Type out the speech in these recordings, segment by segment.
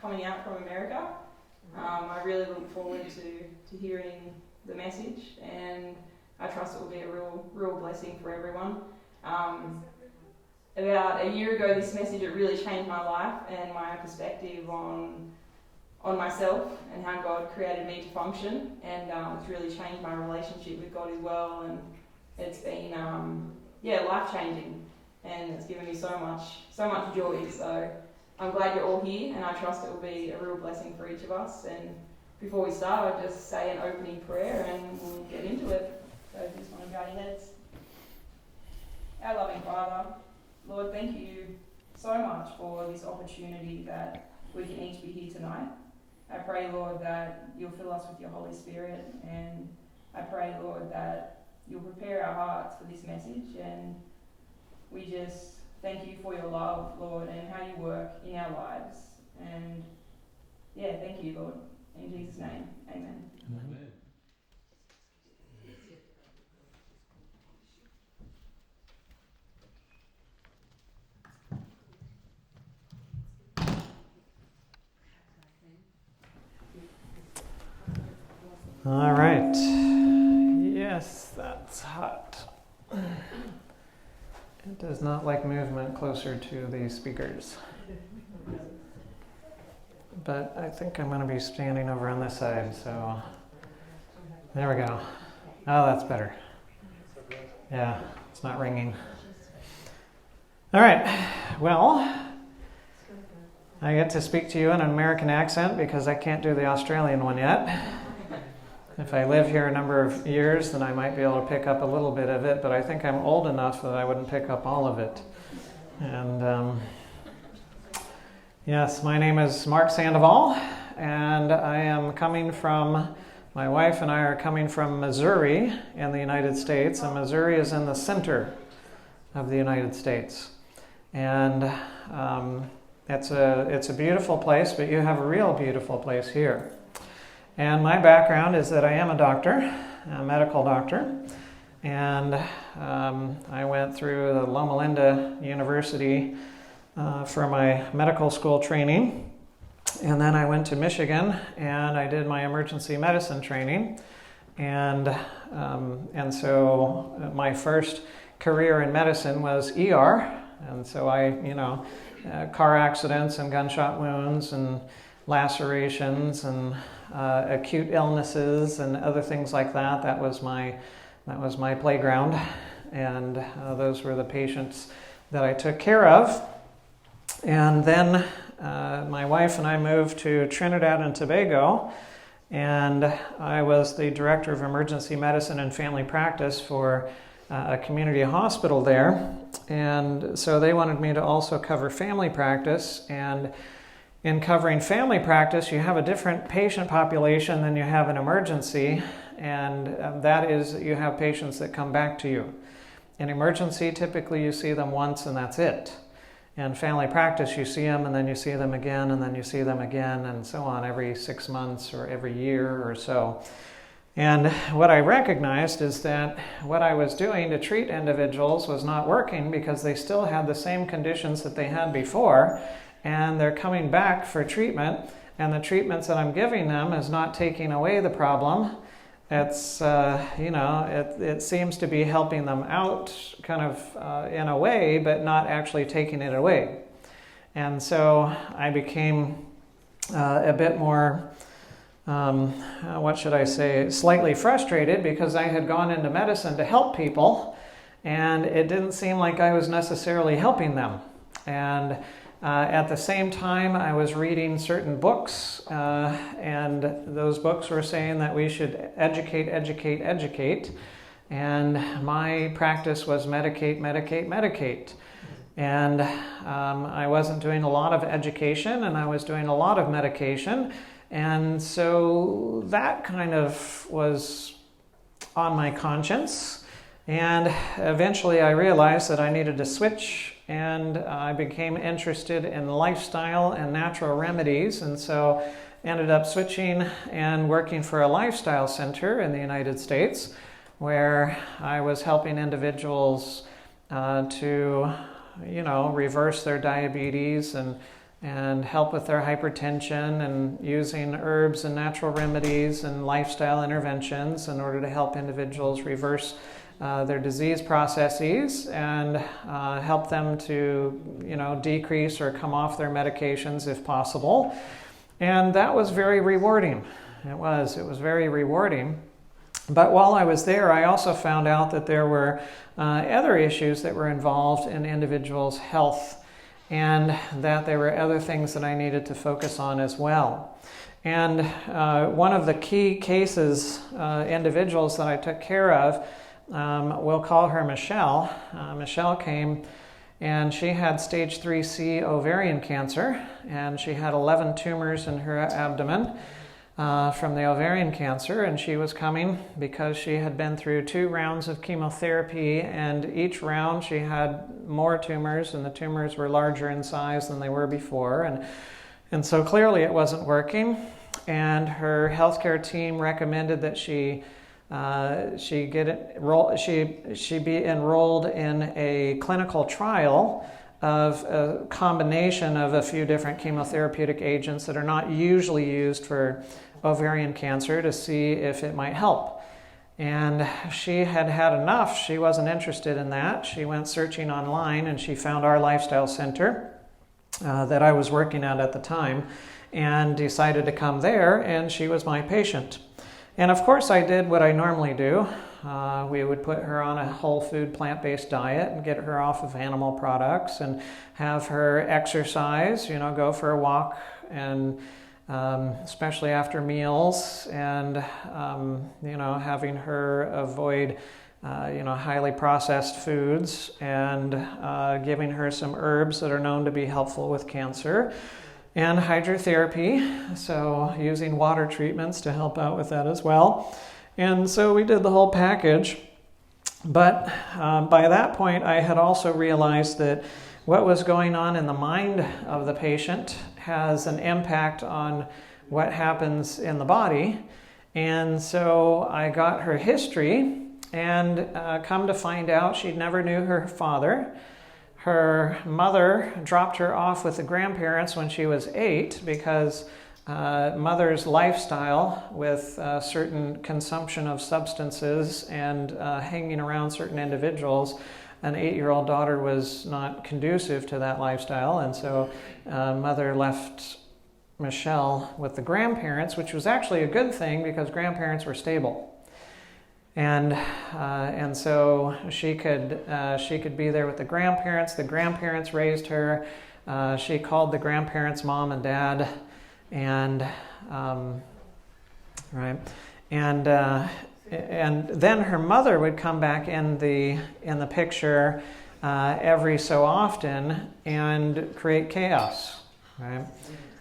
coming out from America. I really look forward to hearing the message, and I trust it will be a real blessing for everyone. About a year ago, this message, it really changed my life and my perspective on myself and how God created me to function, and it's really changed my relationship with God as well, and it's been life-changing, and it's given me so much joy. So I'm glad you're all here, and I trust it will be a real blessing for each of us. And before we start, I'll just say an opening prayer and we'll get into it. So just want to bow your heads. Our loving Father, Lord, thank you so much for this opportunity that we can each be here tonight. I pray, Lord, that you'll fill us with your Holy Spirit, and I pray, Lord, that you'll prepare our hearts for this message, and we just thank you for your love, Lord, and how you work in our lives. And thank you, Lord. In Jesus' name, amen. Amen. All right. Yes, that's hot. It does not like movement closer to the speakers. But I think I'm going to be standing over on this side, so there we go. Oh, that's better. Yeah, it's not ringing. All right. Well, I get to speak to you in an American accent because I can't do the Australian one yet. If I live here a number of years, then I might be able to pick up a little bit of it, but I think I'm old enough that I wouldn't pick up all of it. And yes, my name is Mark Sandoval, and I am coming from, my wife and I are coming from Missouri in the United States, and Missouri is in the center of the United States. And it's a beautiful place, but you have a real beautiful place here. And my background is that I am a doctor, a medical doctor, and I went through the Loma Linda University for my medical school training, and then I went to Michigan and I did my emergency medicine training, and so my first career in medicine was ER, and so car accidents and gunshot wounds and lacerations and acute illnesses and other things like that. That was my playground, and those were the patients that I took care of. And then my wife and I moved to Trinidad and Tobago, and I was the director of emergency medicine and family practice for a community hospital there. And so they wanted me to also cover family practice, and in covering family practice, you have a different patient population than you have in emergency, and that is you have patients that come back to you. In emergency, typically you see them once and that's it. In family practice, you see them and then you see them again and then you see them again and so on every 6 months or every year or so. And what I recognized is that what I was doing to treat individuals was not working because they still had the same conditions that they had before, and they're coming back for treatment, and the treatments that I'm giving them is not taking away the problem. It's, it seems to be helping them out kind of in a way, but not actually taking it away. And so I became a bit more, slightly frustrated because I had gone into medicine to help people, and it didn't seem like I was necessarily helping them. And at the same time, I was reading certain books, and those books were saying that we should educate. And my practice was medicate. And I wasn't doing a lot of education, and I was doing a lot of medication. And so that kind of was on my conscience. And eventually I realized that I needed to switch, and I became interested in lifestyle and natural remedies, and so ended up switching and working for a lifestyle center in the United States, where I was helping individuals to reverse their diabetes and and help with their hypertension, and using herbs and natural remedies and lifestyle interventions in order to help individuals reverse their disease processes and help them to, decrease or come off their medications if possible. And that was very rewarding. It was very rewarding. But while I was there, I also found out that there were other issues that were involved in individuals' health, and that there were other things that I needed to focus on as well. And one of the key cases, individuals that I took care of, we'll call her Michelle. Michelle came, and she had stage 3C ovarian cancer, and she had 11 tumors in her abdomen from the ovarian cancer, and she was coming because she had been through 2 rounds of chemotherapy, and each round she had more tumors, and the tumors were larger in size than they were before, and so clearly it wasn't working. And her healthcare team recommended that she be enrolled in a clinical trial of a combination of a few different chemotherapeutic agents that are not usually used for ovarian cancer, to see if it might help. And she had had enough. She wasn't interested in that. She went searching online, and she found our lifestyle center that I was working at the time, and decided to come there, and she was my patient. And of course I did what I normally do. We would put her on a whole food, plant-based diet and get her off of animal products, and have her exercise, go for a walk, and especially after meals, and having her avoid highly processed foods, and giving her some herbs that are known to be helpful with cancer, and hydrotherapy, so using water treatments to help out with that as well. And so we did the whole package. But by that point, I had also realized that what was going on in the mind of the patient has an impact on what happens in the body. And so I got her history, and come to find out, she never knew her father. Her mother dropped her off with the grandparents when she was 8 because mother's lifestyle with certain consumption of substances and hanging around certain individuals, an 8-year-old daughter was not conducive to that lifestyle. And so mother left Michelle with the grandparents, which was actually a good thing because grandparents were stable. And so she could be there with the grandparents. The grandparents raised her. She called the grandparents mom and dad, and then her mother would come back in the picture every so often and create chaos, right?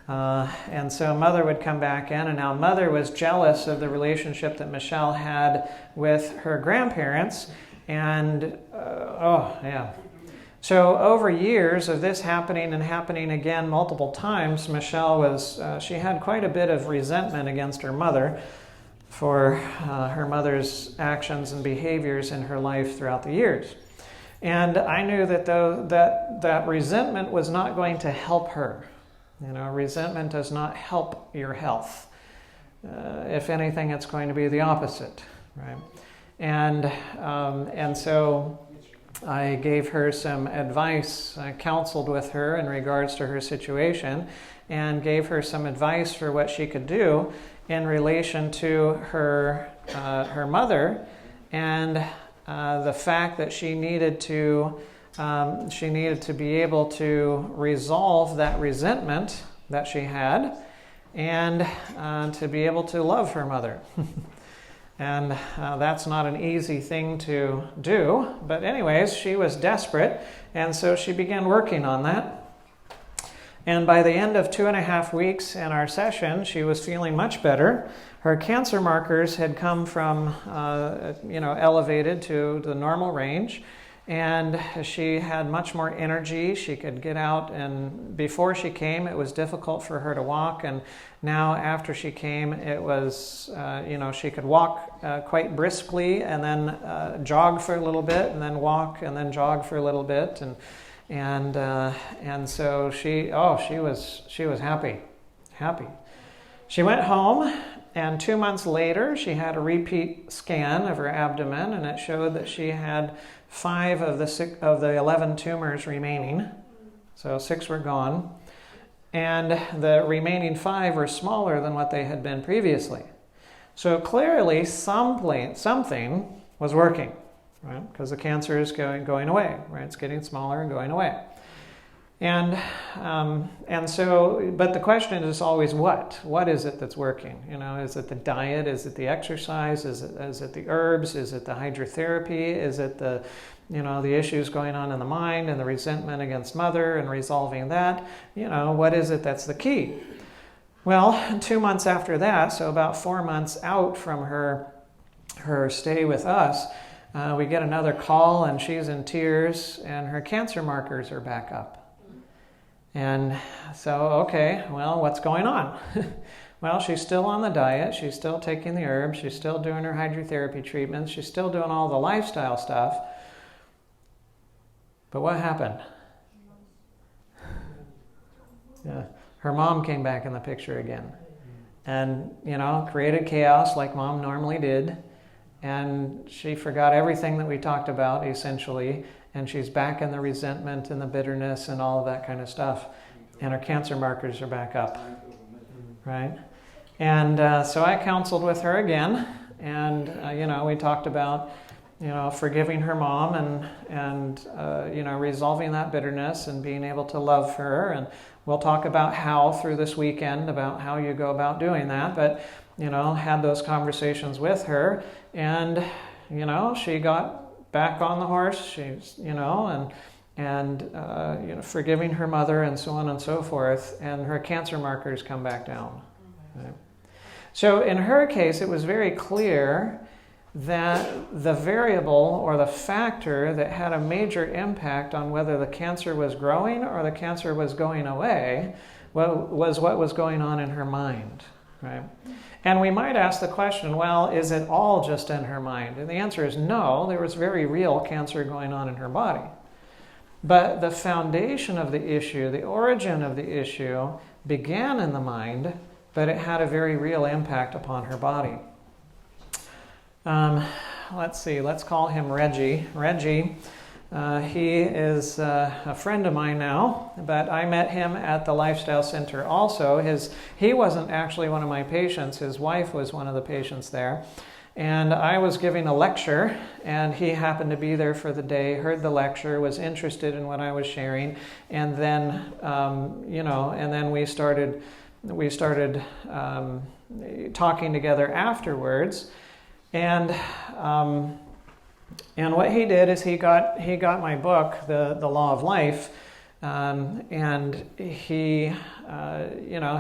And so mother would come back in, and now mother was jealous of the relationship that Michelle had with her grandparents, and so over years of this happening and happening again multiple times, Michelle she had quite a bit of resentment against her mother for her mother's actions and behaviors in her life throughout the years. And I knew that that resentment was not going to help her. Resentment does not help your health. If anything, it's going to be the opposite, right? And so I gave her some advice. I counseled with her in regards to her situation, and gave her some advice for what she could do in relation to her mother, and the fact that she needed to be able to resolve that resentment that she had, and to be able to love her mother. And that's not an easy thing to do. But anyways, she was desperate, and so she began working on that. And by the end of 2.5 weeks in our session, she was feeling much better. Her cancer markers had come from, elevated to the normal range. And she had much more energy. She could get out, and before she came, it was difficult for her to walk. And now after she came, it was, she could walk quite briskly, and then jog for a little bit, and then walk, and then jog for a little bit. And so she was happy. She went home, and 2 months later, she had a repeat scan of her abdomen, and it showed that she had 5 of the 11 tumors remaining. So 6 were gone. And the remaining 5 were smaller than what they had been previously. So clearly something was working, right? Because the cancer is going away, right? It's getting smaller and going away. And so, but the question is always what? What is it that's working? Is it the diet? Is it the exercise? Is it the herbs? Is it the hydrotherapy? Is it the issues going on in the mind and the resentment against mother and resolving that? What is it that's the key? Well, 2 months after that, so about 4 months out from her stay with us, we get another call, and she's in tears, and her cancer markers are back up. And so, okay, well, what's going on? Well, she's still on the diet, she's still taking the herbs, she's still doing her hydrotherapy treatments, she's still doing all the lifestyle stuff. But what happened? Yeah, her mom came back in the picture again. And, created chaos like mom normally did. And she forgot everything that we talked about, essentially. And she's back in the resentment and the bitterness and all of that kind of stuff. And her cancer markers are back up. Right? And so I counseled with her again. And, we talked about, forgiving her mom and resolving that bitterness and being able to love her. And we'll talk about how through this weekend, about how you go about doing that. But, had those conversations with her. And, she got back on the horse, she's, forgiving her mother and so on and so forth, and her cancer markers come back down. Right? So in her case, it was very clear that the variable or the factor that had a major impact on whether the cancer was growing or the cancer was going away was what was going on in her mind. Right? And we might ask the question, well, is it all just in her mind? And the answer is no, there was very real cancer going on in her body. But the foundation of the issue, the origin of the issue, began in the mind, but it had a very real impact upon her body. Let's call him Reggie. Reggie, he is a friend of mine now, but I met him at the Lifestyle Center also. He wasn't actually one of my patients. His wife was one of the patients there. And I was giving a lecture, and he happened to be there for the day, heard the lecture, was interested in what I was sharing, and then, and then we started talking together afterwards. And what he did is he got my book, The Law of Life, and he,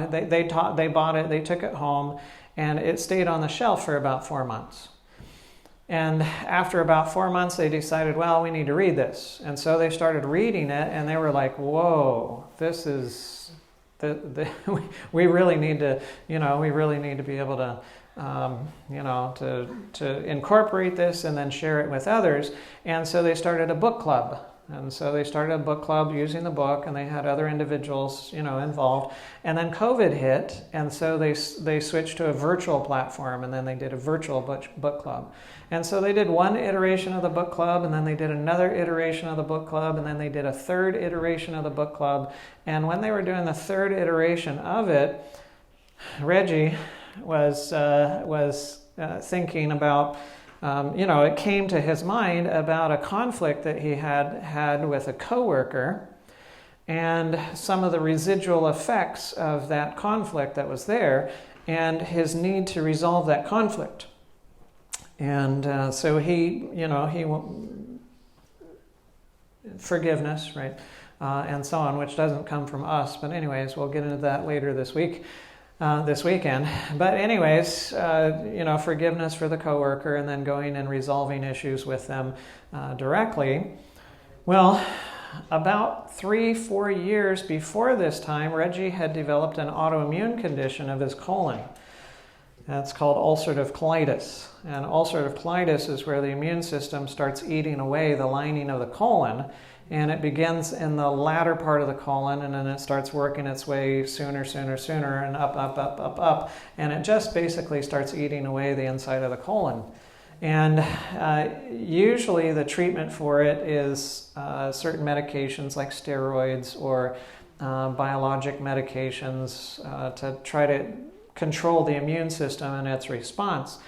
they bought it, they took it home, and it stayed on the shelf for about 4 months. And after about 4 months, they decided, well, we need to read this. And so they started reading it, and they were like, whoa, this is, we really need to be able to, to incorporate this and then share it with others. And so they started a book club. And so they started a book club using the book, and they had other individuals, involved. And then COVID hit, and so they switched to a virtual platform, and then they did a virtual book club. And so they did one iteration of the book club, and then they did another iteration of the book club, and then they did a third iteration of the book club. And when they were doing the third iteration of it, Reggie was thinking about, it came to his mind about a conflict that he had with a coworker, and some of the residual effects of that conflict that was there, and his need to resolve that conflict. And so he forgiveness, right, and so on, which doesn't come from us. But anyways, we'll get into that later this weekend. But anyways, forgiveness for the coworker, and then going and resolving issues with them directly. Well, about 3-4 years before this time, Reggie had developed an autoimmune condition of his colon. That's called ulcerative colitis. And ulcerative colitis is where the immune system starts eating away the lining of the colon, And it begins in the latter part of the colon, and then it starts working its way sooner, and up. And it just basically starts eating away the inside of the colon. And usually the treatment for it is certain medications like steroids or biologic medications to try to control the immune system and its response.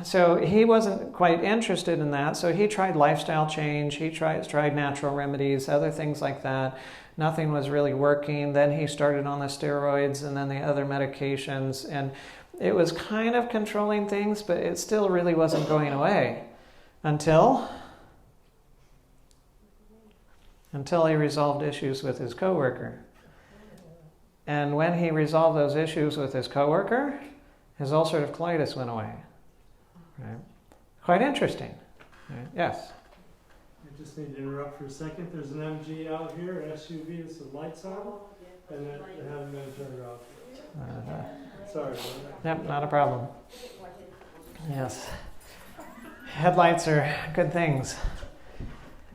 So he wasn't quite interested in that, so he tried lifestyle change, he tried natural remedies, other things like that. Nothing was really working. Then he started on the steroids and then the other medications, and it was kind of controlling things, but it still really wasn't going away until he resolved issues with his coworker. And when he resolved those issues with his coworker, his ulcerative colitis went away. Right? Quite interesting. Right? Yes? I just need to interrupt for a second. There's an MG out here, an SUV with some lights on, and it hasn't been turned off. Sorry. Yep, not a problem. Yes. Headlights are good things.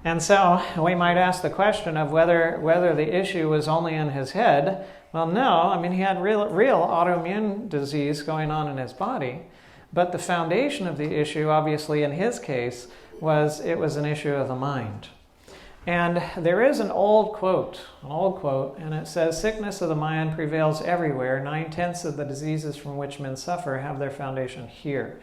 And so we might ask the question of whether the issue was only in his head. Well, no. I mean, he had real autoimmune disease going on in his body. But the foundation of the issue, obviously, in his case, was an issue of the mind. And there is an old quote, and it says, "Sickness of the mind prevails everywhere. 9/10 of the diseases from which men suffer have their foundation here."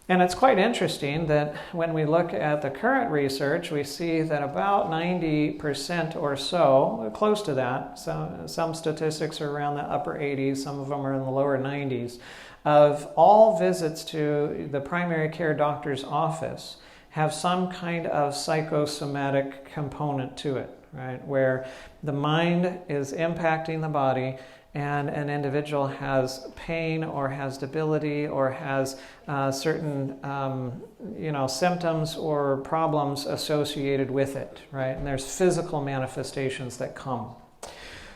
And it's quite interesting that when we look at the current research, we see that about 90% or so, close to that, some statistics are around the upper 80s, some of them are in the lower 90s, of all visits to the primary care doctor's office have some kind of psychosomatic component to it, right? Where the mind is impacting the body and an individual has pain or has debility or has certain symptoms or problems associated with it, right? And there's physical manifestations that come.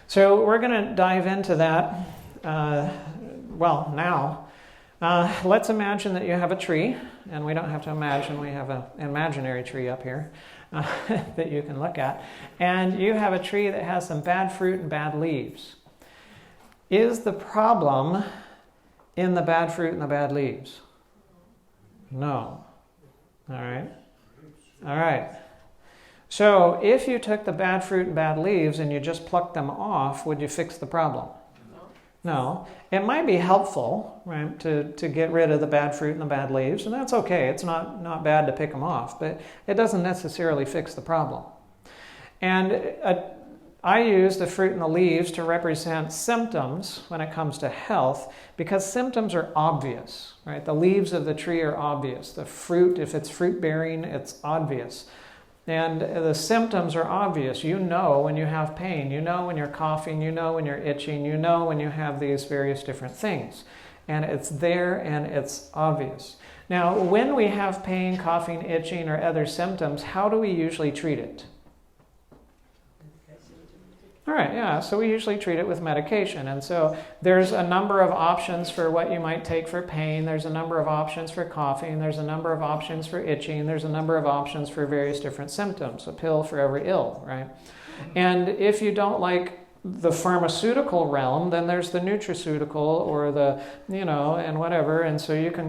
So we're going to dive into that, now. Let's imagine that you have a tree, and we don't have to imagine, we have an imaginary tree up here that you can look at. And you have a tree that has some bad fruit and bad leaves. Is the problem in the bad fruit and the bad leaves? No. All right. So if you took the bad fruit and bad leaves and you just plucked them off, would you fix the problem? No. It might be helpful, right, to get rid of the bad fruit and the bad leaves, and that's okay. It's not bad to pick them off, but it doesn't necessarily fix the problem. And I use the fruit and the leaves to represent symptoms when it comes to health, because symptoms are obvious, right? The leaves of the tree are obvious. The fruit, if it's fruit bearing, it's obvious. And the symptoms are obvious. You know when you have pain. You know when you're coughing. You know when you're itching. You know when you have these various different things. And it's there and it's obvious. Now, when we have pain, coughing, itching, or other symptoms, how do we usually treat it? All right, yeah, so we usually treat it with medication. And so there's a number of options for what you might take for pain. There's a number of options for coughing. There's a number of options for itching. There's a number of options for various different symptoms. A pill for every ill, right? And if you don't like the pharmaceutical realm, then there's the nutraceutical or the, and whatever. And so you can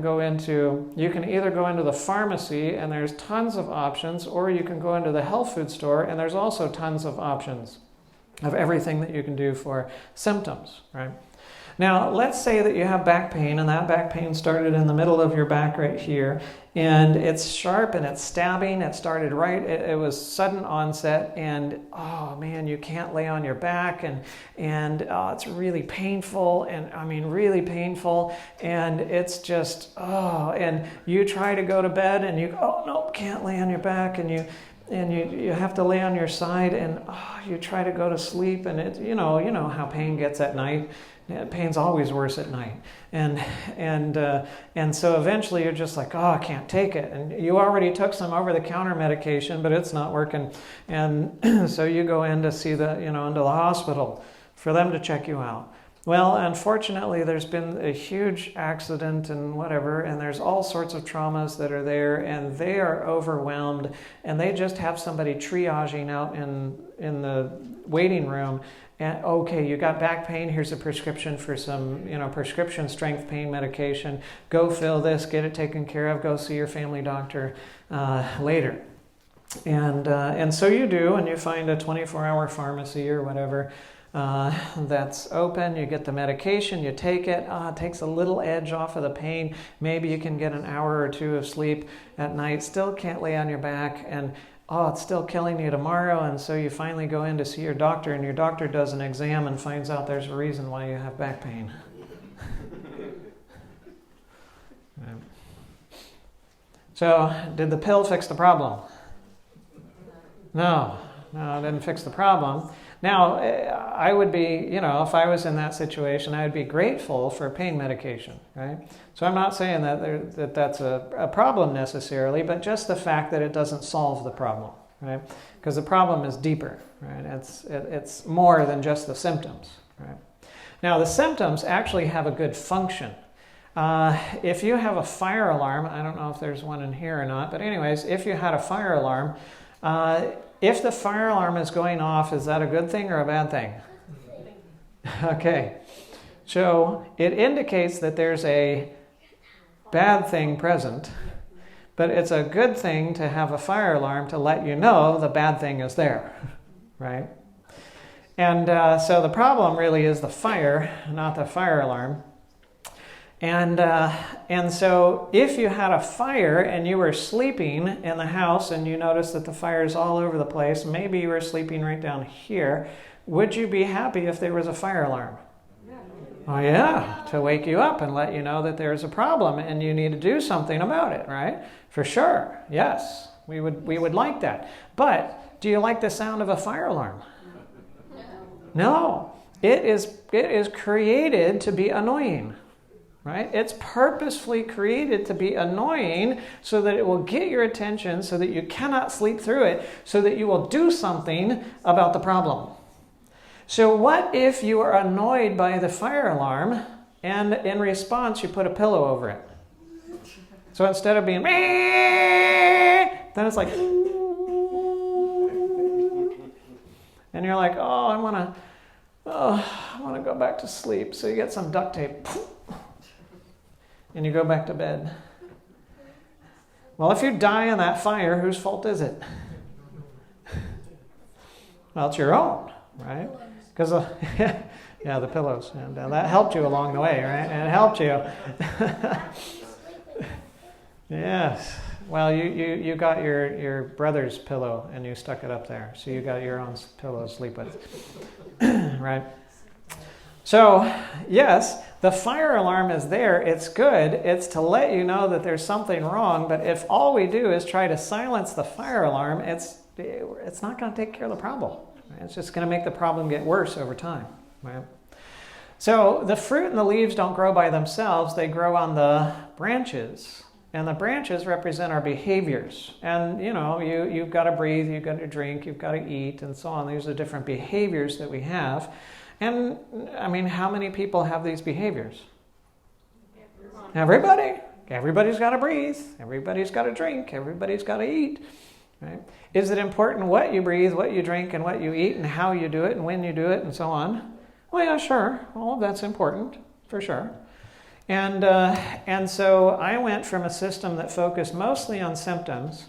either go into the pharmacy and there's tons of options, or you can go into the health food store and there's also tons of options of everything that you can do for symptoms, right? Now, let's say that you have back pain, and that back pain started in the middle of your back right here, and it's sharp and it's stabbing. It started it was sudden onset, and oh man, you can't lay on your back, and it's really painful, really painful, and it's just, and you try to go to bed, and you go, oh no, can't lay on your back, and you have to lay on your side, and you try to go to sleep, and it, you know how pain gets at night. Pain's always worse at night, and so eventually you're just like, I can't take it, and you already took some over-the-counter medication, but it's not working, and so you go in to see into the hospital for them to check you out. Well, unfortunately, there's been a huge accident and whatever, and there's all sorts of traumas that are there, and they are overwhelmed, and they just have somebody triaging out in the waiting room. And okay, you got back pain. Here's a prescription for some, prescription strength pain medication. Go fill this, get it taken care of. Go see your family doctor later. And so you do, and you find a 24-hour pharmacy or whatever. That's open, you get the medication, you take it, it takes a little edge off of the pain, maybe you can get an hour or two of sleep at night, still can't lay on your back, and it's still killing you tomorrow, and so you finally go in to see your doctor, and your doctor does an exam and finds out there's a reason why you have back pain. So, did the pill fix the problem? No, it didn't fix the problem. Now, I would be, if I was in that situation, I would be grateful for pain medication, right? So I'm not saying that that's a problem necessarily, but just the fact that it doesn't solve the problem, right? Because the problem is deeper, right? It's more than just the symptoms, right? Now, the symptoms actually have a good function. If you have a fire alarm, I don't know if there's one in here or not, but anyways, if you had a fire alarm, if the fire alarm is going off, is that a good thing or a bad thing? Okay. So it indicates that there's a bad thing present, but it's a good thing to have a fire alarm to let you know the bad thing is there, right? And so the problem really is the fire, not the fire alarm. And so if you had a fire and you were sleeping in the house and you noticed that the fire is all over the place, maybe you were sleeping right down here, would you be happy if there was a fire alarm? Oh yeah, to wake you up and let you know that there's a problem and you need to do something about it, right? For sure, yes, we would like that. But do you like the sound of a fire alarm? No, it is created to be annoying. Right? It's purposefully created to be annoying so that it will get your attention, so that you cannot sleep through it, so that you will do something about the problem. So what if you are annoyed by the fire alarm and in response you put a pillow over it? So instead of being then it's like and you're like, I want to go back to sleep. So you get some duct tape. And you go back to bed. Well, if you die in that fire, whose fault is it? Well, it's your own, right? Because, the pillows. And that helped you along the way, right? And it helped you. Yes. Well, you got your brother's pillow and you stuck it up there. So you got your own pillow to sleep with. Right? So, yes, the fire alarm is there. It's good. It's to let you know that there's something wrong. But if all we do is try to silence the fire alarm, it's not going to take care of the problem. Right? It's just going to make the problem get worse over time. Right? So the fruit and the leaves don't grow by themselves. They grow on the branches. And the branches represent our behaviors. And, you've got to breathe, you've got to drink, you've got to eat, and so on. These are different behaviors that we have. And, how many people have these behaviors? Everybody. Everybody's got to breathe. Everybody's got to drink. Everybody's got to eat. Right? Is it important what you breathe, what you drink, and what you eat, and how you do it, and when you do it, and so on? Well, yeah, sure. All of that's important, for sure. And so I went from a system that focused mostly on symptoms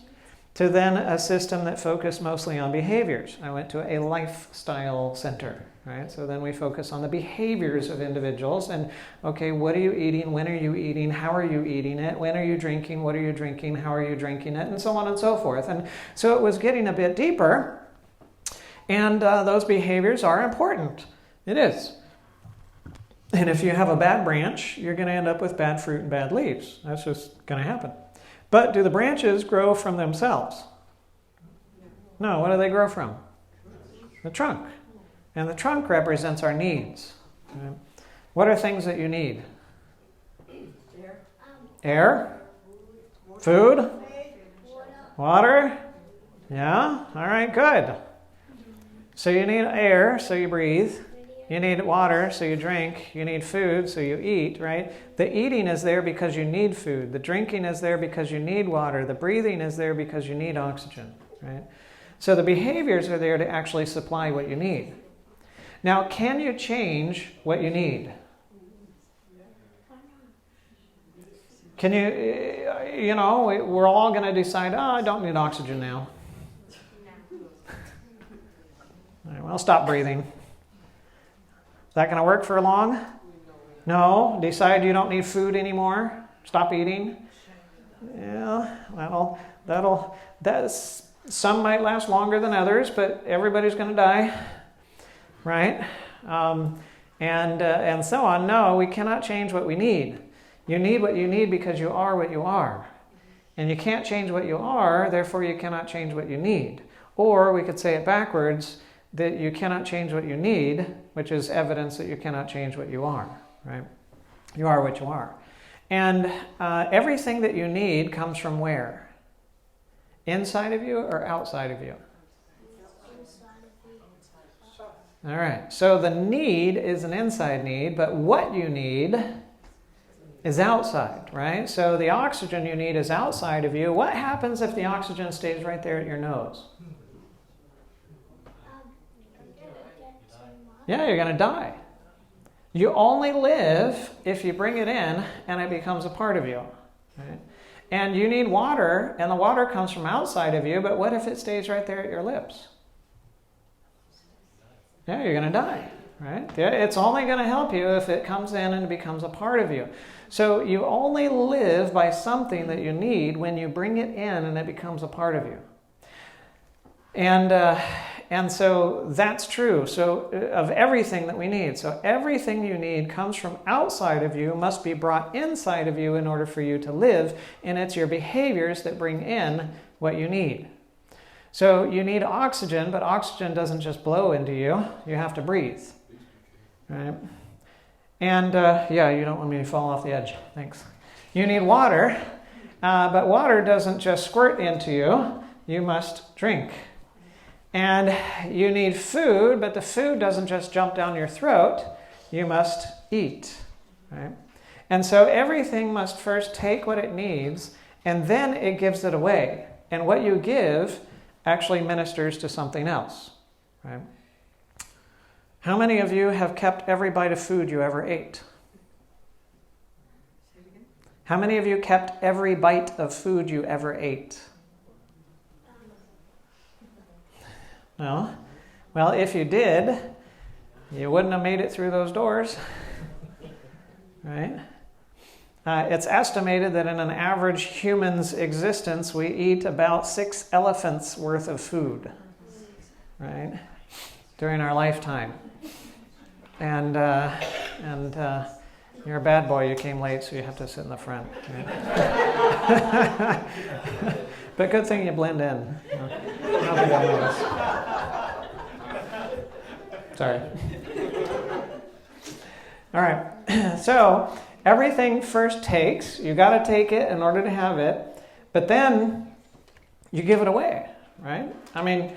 to then a system that focused mostly on behaviors. I went to a lifestyle center, right? So then we focus on the behaviors of individuals and, okay, what are you eating? When are you eating? How are you eating it? When are you drinking? What are you drinking? How are you drinking it? And so on and so forth. And so it was getting a bit deeper, and those behaviors are important. It is. And if you have a bad branch, you're going to end up with bad fruit and bad leaves. That's just going to happen. But do the branches grow from themselves? No, what do they grow from? The trunk. And the trunk represents our needs. Right? What are things that you need? Air? Food? Water? Yeah? All right, good. So you need air, so you breathe. You need water, so you drink. You need food, so you eat, right? The eating is there because you need food. The drinking is there because you need water. The breathing is there because you need oxygen, right? So the behaviors are there to actually supply what you need. Now, can you change what you need? Can you, we're all going to decide, I don't need oxygen now. All right, well, stop breathing. Is that going to work for long? No. Decide you don't need food anymore. Stop eating. Yeah, some might last longer than others, but everybody's going to die, right? And so on. No, we cannot change what we need. You need what you need because you are what you are. And you can't change what you are, therefore you cannot change what you need. Or we could say it backwards, that you cannot change what you need, which is evidence that you cannot change what you are, right? You are what you are. And everything that you need comes from where? Inside of you or outside of you? All right, so the need is an inside need, but what you need is outside, right? So the oxygen you need is outside of you. What happens if the oxygen stays right there at your nose? Yeah, you're going to die. You only live if you bring it in and it becomes a part of you, right? And you need water, and the water comes from outside of you, but what if it stays right there at your lips? Yeah, you're going to die, right? It's only going to help you if it comes in and it becomes a part of you. So you only live by something that you need when you bring it in and it becomes a part of you. And so that's true. So of everything that we need. So everything you need comes from outside of you, must be brought inside of you in order for you to live. And it's your behaviors that bring in what you need. So you need oxygen, but oxygen doesn't just blow into you. You have to breathe, right? And you don't want me to fall off the edge. Thanks. You need water, but water doesn't just squirt into you. You must drink. And you need food, but the food doesn't just jump down your throat. You must eat, right? And so everything must first take what it needs, and then it gives it away. And what you give actually ministers to something else, right? How many of you have kept every bite of food you ever ate? How many of you kept every bite of food you ever ate? No? Well, if you did, you wouldn't have made it through those doors, right? It's estimated that in an average human's existence, we eat about 6 elephants worth of food, right, during our lifetime. And you're a bad boy. You came late, so you have to sit in the front. Right? But good thing you blend in. I don't think I'll notice. Sorry. All right. So everything first takes. You got to take it in order to have it, but then you give it away, right? I mean,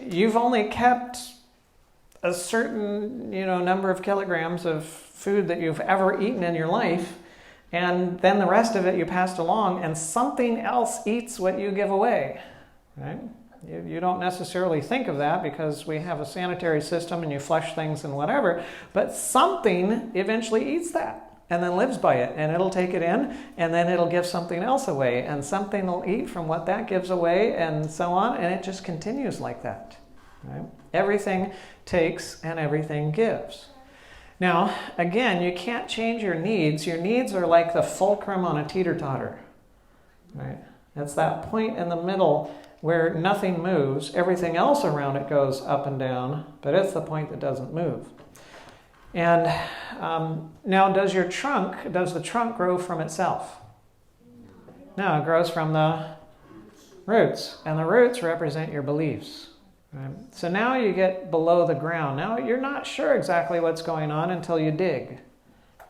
you've only kept a certain, number of kilograms of food that you've ever eaten in your life, and then the rest of it you passed along, and something else eats what you give away, right? You don't necessarily think of that because we have a sanitary system and you flush things and whatever, but something eventually eats that and then lives by it, and it'll take it in, and then it'll give something else away, and something will eat from what that gives away, and so on, and it just continues like that, right? Everything takes and everything gives. Now, again, you can't change your needs. Your needs are like the fulcrum on a teeter-totter, right? It's that point in the middle where nothing moves. Everything else around it goes up and down, but it's the point that doesn't move. And now, does the trunk grow from itself? No, it grows from the roots, and the roots represent your beliefs. Right? So now you get below the ground. Now you're not sure exactly what's going on until you dig.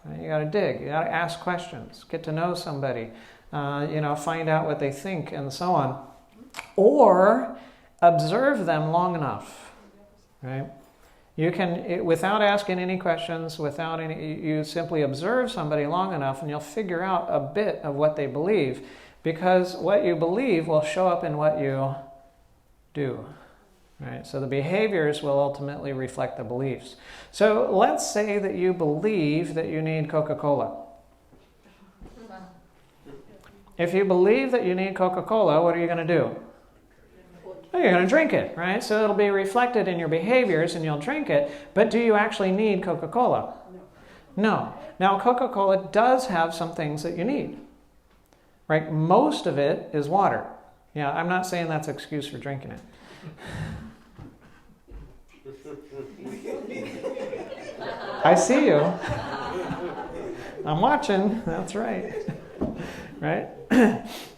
Right? You got to dig. You got to ask questions. Get to know somebody. Find out what they think, and so on. Or observe them long enough. Right? You can, without asking any questions, you simply observe somebody long enough and you'll figure out a bit of what they believe, because what you believe will show up in what you do. Right? So the behaviors will ultimately reflect the beliefs. So let's say that you believe that you need Coca-Cola. If you believe that you need Coca-Cola, what are you going to do? Well, you're going to drink it, right? So it'll be reflected in your behaviors and you'll drink it, but do you actually need Coca-Cola? No. Now, Coca-Cola does have some things that you need, right? Most of it is water. Yeah, I'm not saying that's an excuse for drinking it. I see you. I'm watching. That's right. Right?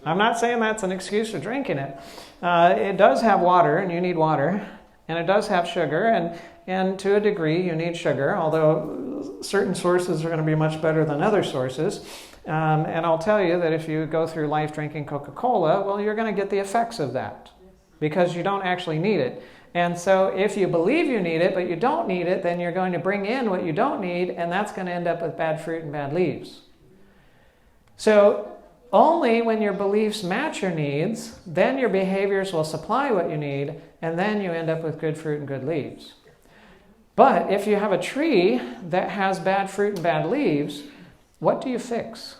I'm not saying that's an excuse for drinking it. It does have water, and you need water. And it does have sugar, and to a degree you need sugar, although certain sources are going to be much better than other sources. And I'll tell you that if you go through life drinking Coca-Cola, well, you're going to get the effects of that because you don't actually need it. And so if you believe you need it, but you don't need it, then you're going to bring in what you don't need, and that's going to end up with bad fruit and bad leaves. So only when your beliefs match your needs, then your behaviors will supply what you need, and then you end up with good fruit and good leaves. But if you have a tree that has bad fruit and bad leaves, what do you fix?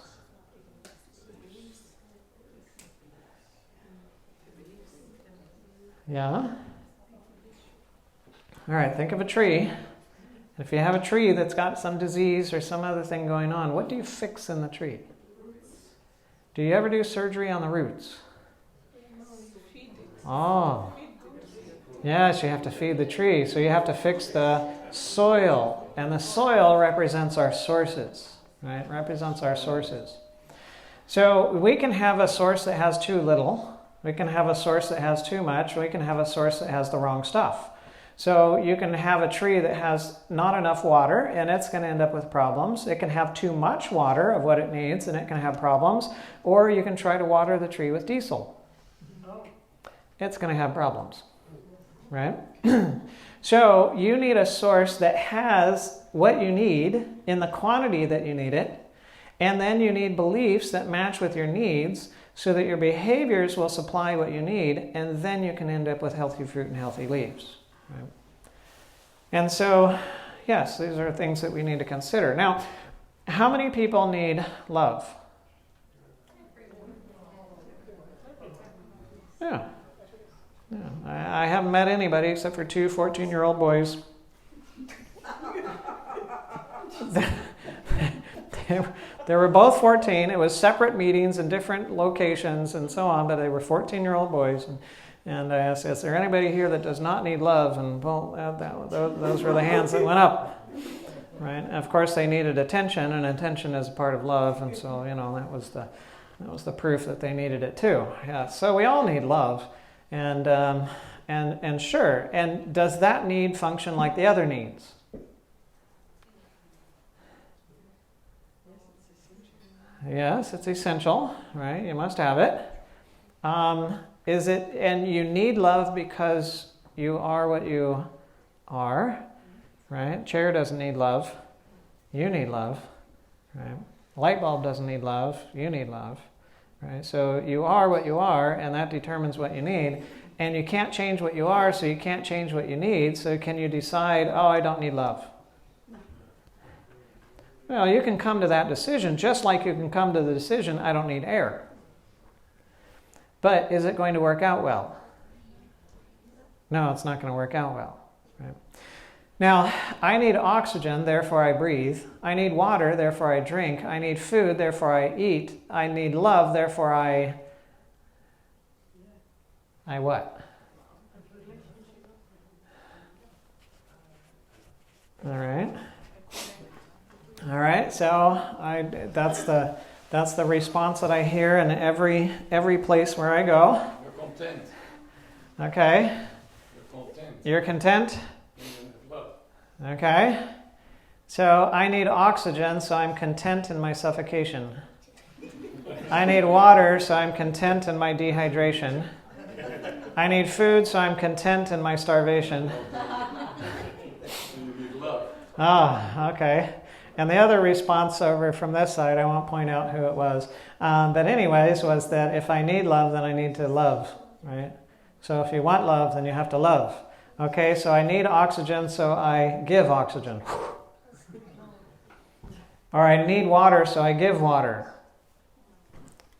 Yeah? All right, think of a tree. If you have a tree that's got some disease or some other thing going on, what do you fix in the tree? Do you ever do surgery on the roots? Oh. Yes, you have to feed the tree. So you have to fix the soil. And the soil represents our sources. Right? It represents our sources. So we can have a source that has too little. We can have a source that has too much. We can have a source that has the wrong stuff. So you can have a tree that has not enough water, and it's going to end up with problems. It can have too much water of what it needs, and it can have problems. Or you can try to water the tree with diesel. It's going to have problems, right? So you need a source that has what you need in the quantity that you need it, and then you need beliefs that match with your needs so that your behaviors will supply what you need, and then you can end up with healthy fruit and healthy leaves. Right? And so, yes, these are things that we need to consider. Now, how many people need love? Yeah. I haven't met anybody except for 2 14-year-old boys. They were both 14. It was separate meetings in different locations and so on, but they were 14-year-old boys. And I asked, is there anybody here that does not need love? And well, those were the hands that went up. Right? And of course, they needed attention, and attention is a part of love. And so, that was the proof that they needed it too. Yeah. So we all need love, and sure. And does that need function like the other needs? Yes, it's essential. Right? You must have it. Is it, and you need love because you are what you are, right? Chair doesn't need love. You need love, right? Light bulb doesn't need love. You need love, right? So you are what you are, and that determines what you need. And you can't change what you are, so you can't change what you need. So can you decide, oh, I don't need love? Well, you can come to that decision just like you can come to the decision, I don't need air. But is it going to work out well? No, it's not going to work out well. Right? Now, I need oxygen, therefore I breathe. I need water, therefore I drink. I need food, therefore I eat. I need love, therefore I what? All right. So that's the response that I hear in every place where I go. You're content. Okay. You're content. You're content? Okay. So I need oxygen, so I'm content in my suffocation. I need water, so I'm content in my dehydration. I need food, so I'm content in my starvation. Ah, okay. And the other response over from this side, I won't point out who it was, but anyways, was that if I need love, then I need to love, right? So if you want love, then you have to love. Okay, so I need oxygen, so I give oxygen. Or I need water, so I give water.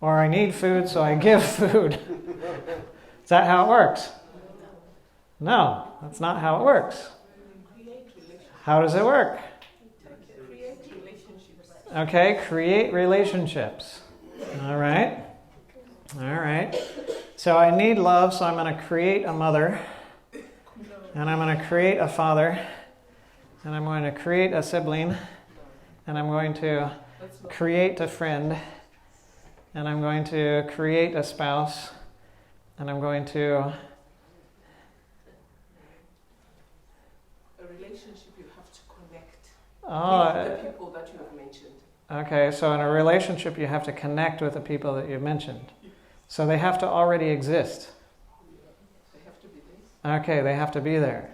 Or I need food, so I give food. Is that how it works? No, that's not how it works. How does it work? Okay, create relationships. All right. All right. So I need love, so I'm going to create a mother. And I'm going to create a father. And I'm going to create a sibling. And I'm going to create a friend. And I'm going to create a spouse. And I'm going to... A relationship, you have to connect with the people that you have mentioned. Okay, so in a relationship you have to connect with the people that you've mentioned. So they have to already exist. They have to be there. Okay, they have to be there.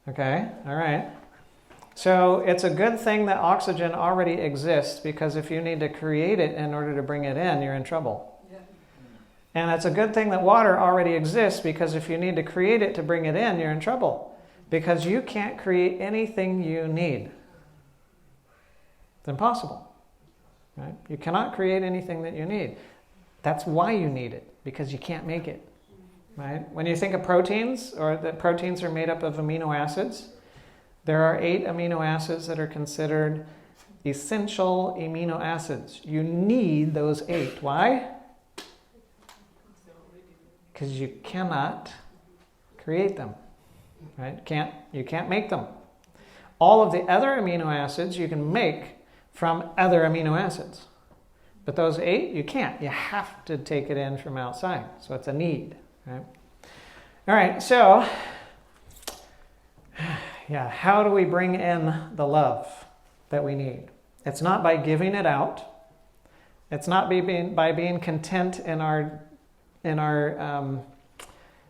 Okay, all right. So it's a good thing that oxygen already exists, because if you need to create it in order to bring it in, you're in trouble. Yeah. And it's a good thing that water already exists, because if you need to create it to bring it in, you're in trouble. Because you can't create anything you need. It's impossible. Right? You cannot create anything that you need. That's why you need it, because you can't make it. Right? When you think of proteins, or that proteins are made up of amino acids, there are 8 amino acids that are considered essential amino acids. You need those 8. Why? Because you cannot create them. Right? You can't make them. All of the other amino acids you can make from other amino acids. But those 8, you can't. You have to take it in from outside. So it's a need. Right? All right, so, yeah, how do we bring in the love that we need? It's not by giving it out. It's not by being content in our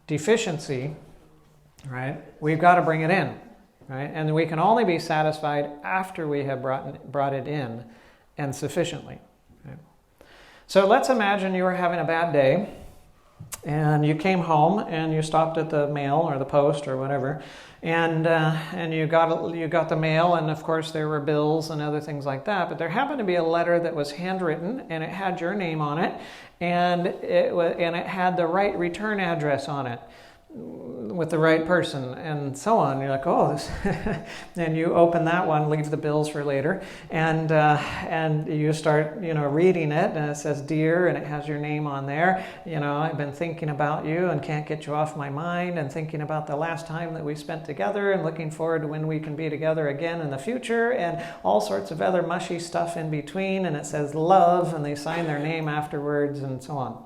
deficiency. Right? We've got to bring it in. Right? And we can only be satisfied after we have brought it in, and sufficiently. Right? So let's imagine you were having a bad day, and you came home and you stopped at the mail or the post or whatever, and you got the mail, and of course there were bills and other things like that. But there happened to be a letter that was handwritten, and it had your name on it, and it had the right return address on it, with the right person, and so on. You're like, oh, this, and you open that one, leave the bills for later, and you start, reading it, and it says, "Dear," and it has your name on there. I've been thinking about you and can't get you off my mind, and thinking about the last time that we spent together, and looking forward to when we can be together again in the future, and all sorts of other mushy stuff in between. And it says "love," and they sign their name afterwards, and so on.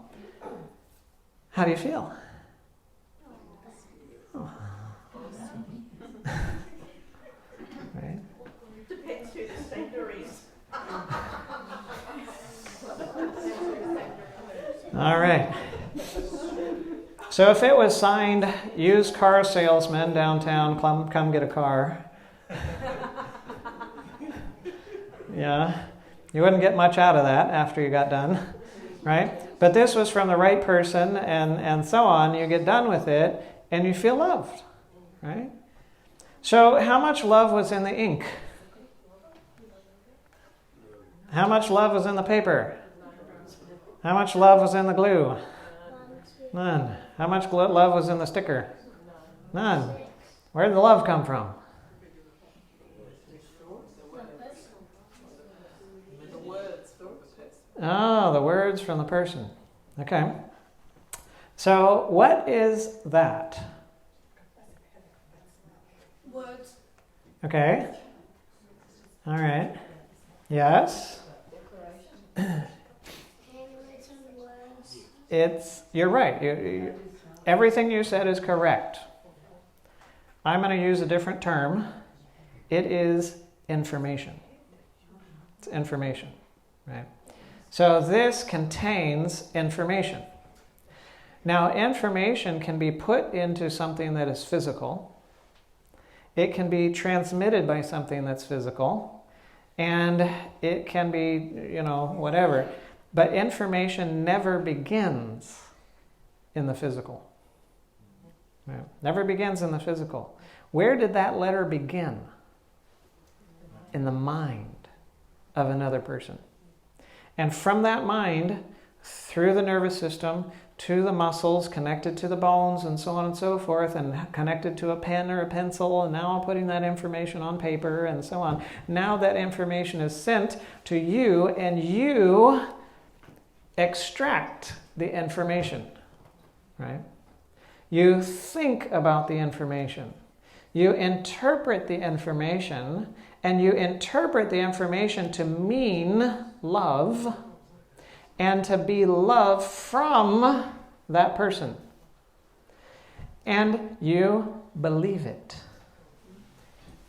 How do you feel? Right? Depends who the sender is. All right. So if it was signed "used car salesman downtown, come get a car," yeah, you wouldn't get much out of that after you got done, right? But this was from the right person, and so on. You get done with it, and you feel loved, right? So how much love was in the ink? How much love was in the paper? How much love was in the glue? None. How much love was in the sticker? None. Where did the love come from? Oh, the words from the person. Okay. So what is that? Words. Okay. All right. Yes. You're right. Everything you said is correct. I'm going to use a different term. It is information. It's information, right? So this contains information. Now, information can be put into something that is physical, it can be transmitted by something that's physical, and it can be, whatever. But information never begins in the physical. Right? Never begins in the physical. Where did that letter begin? In the mind of another person. And from that mind, through the nervous system, to the muscles, connected to the bones, and so on and so forth, and connected to a pen or a pencil, and now I'm putting that information on paper, and so on. Now that information is sent to you, and you extract the information, right? You think about the information. You interpret the information, and you interpret the information to mean love, and to be love from that person. And you believe it.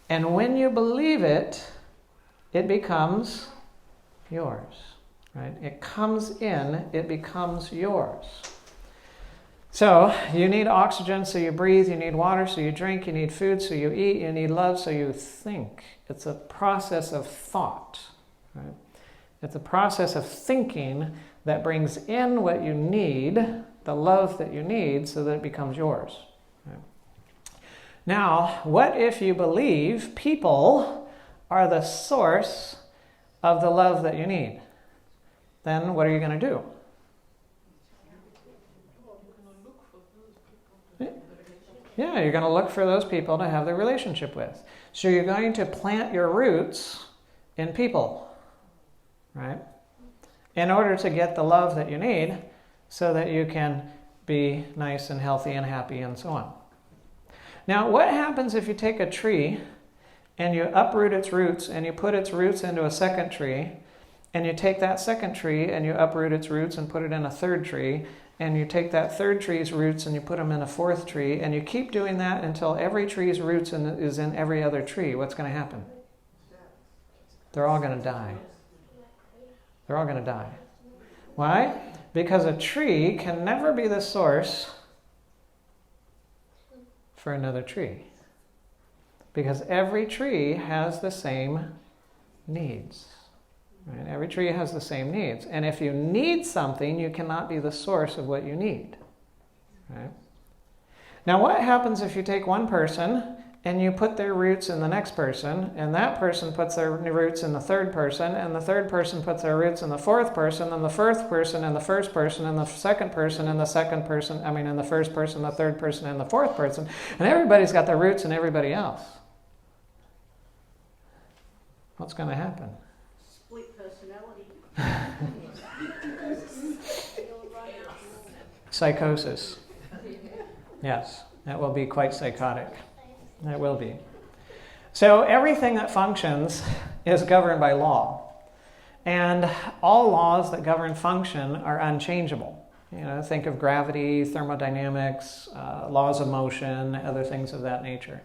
And when you believe it, it becomes yours. Right? It comes in, it becomes yours. So you need oxygen, so you breathe. You need water, so you drink. You need food, so you eat. You need love, so you think. It's a process of thought. Right? It's a process of thinking that brings in what you need, the love that you need, so that it becomes yours. Right? Now, what if you believe people are the source of the love that you need? Then what are you going to do? Yeah, you're going to look for those people to have the relationship with. So you're going to plant your roots in people, right? In order to get the love that you need so that you can be nice and healthy and happy and so on. Now, what happens if you take a tree and you uproot its roots and you put its roots into a second tree, and you take that second tree and you uproot its roots and put it in a third tree, and you take that third tree's roots and you put them in a fourth tree, and you keep doing that until every tree's roots is in every other tree? What's going to happen? They're all going to die. They're all going to die. Why? Because a tree can never be the source for another tree. Because every tree has the same needs. Right? Every tree has the same needs. And if you need something, you cannot be the source of what you need. Right? Now, what happens if you take one person and you put their roots in the next person, and that person puts their roots in the third person, and the third person puts their roots in the fourth person, and the fourth person in the first person, and the second person in the second person, in the first person, the third person, and the fourth person, and everybody's got their roots in everybody else? What's going to happen? Split personality. Psychosis. Yes, that will be quite psychotic. That will be. So everything that functions is governed by law. And all laws that govern function are unchangeable. Think of gravity, thermodynamics, laws of motion, other things of that nature.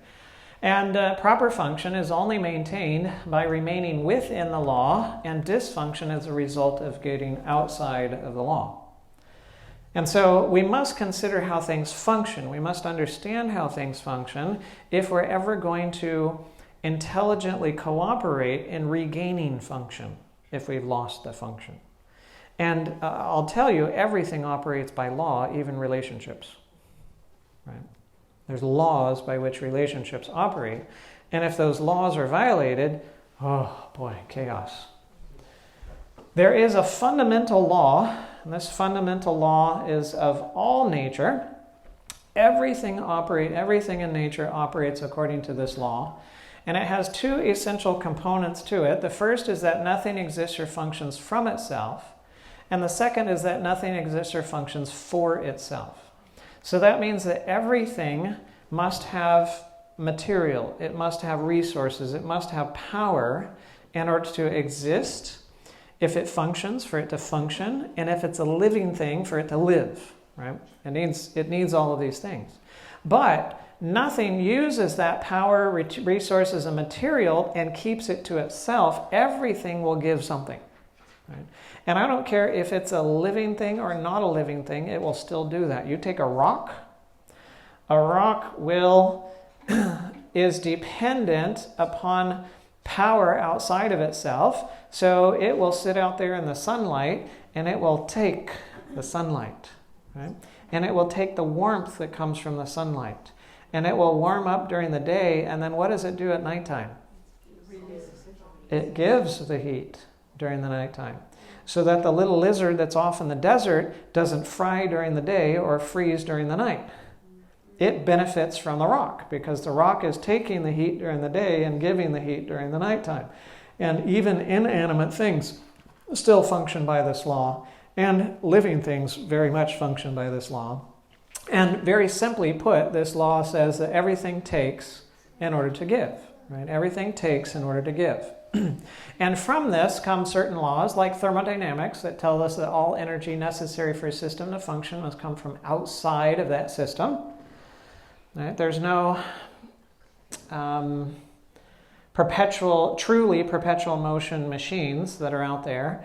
And proper function is only maintained by remaining within the law, and dysfunction is a result of getting outside of the law. And so we must consider how things function. We must understand how things function if we're ever going to intelligently cooperate in regaining function, if we've lost the function. And I'll tell you, everything operates by law, even relationships. Right? There's laws by which relationships operate. And if those laws are violated, oh boy, chaos. There is a fundamental law, and this fundamental law is of all nature. Everything in nature operates according to this law. And it has two essential components to it. The first is that nothing exists or functions from itself. And the second is that nothing exists or functions for itself. So that means that everything must have material, it must have resources, it must have power in order to exist. If it functions, for it to function, and if it's a living thing, for it to live. Right? It needs all of these things. But nothing uses that power, resources, and material and keeps it to itself. Everything will give something. Right? And I don't care if it's a living thing or not a living thing, it will still do that. You take a rock will is dependent upon power outside of itself. So it will sit out there in the sunlight and it will take the sunlight, right? And it will take the warmth that comes from the sunlight. And it will warm up during the day, and then what does it do at nighttime? It gives the heat during the nighttime. So that the little lizard that's off in the desert doesn't fry during the day or freeze during the night. It benefits from the rock because the rock is taking the heat during the day and giving the heat during the nighttime. And even inanimate things still function by this law, and living things very much function by this law. And very simply put, this law says that everything takes in order to give, right? Everything takes in order to give. And from this come certain laws like thermodynamics that tell us that all energy necessary for a system to function must come from outside of that system. Right? There's no truly perpetual motion machines that are out there.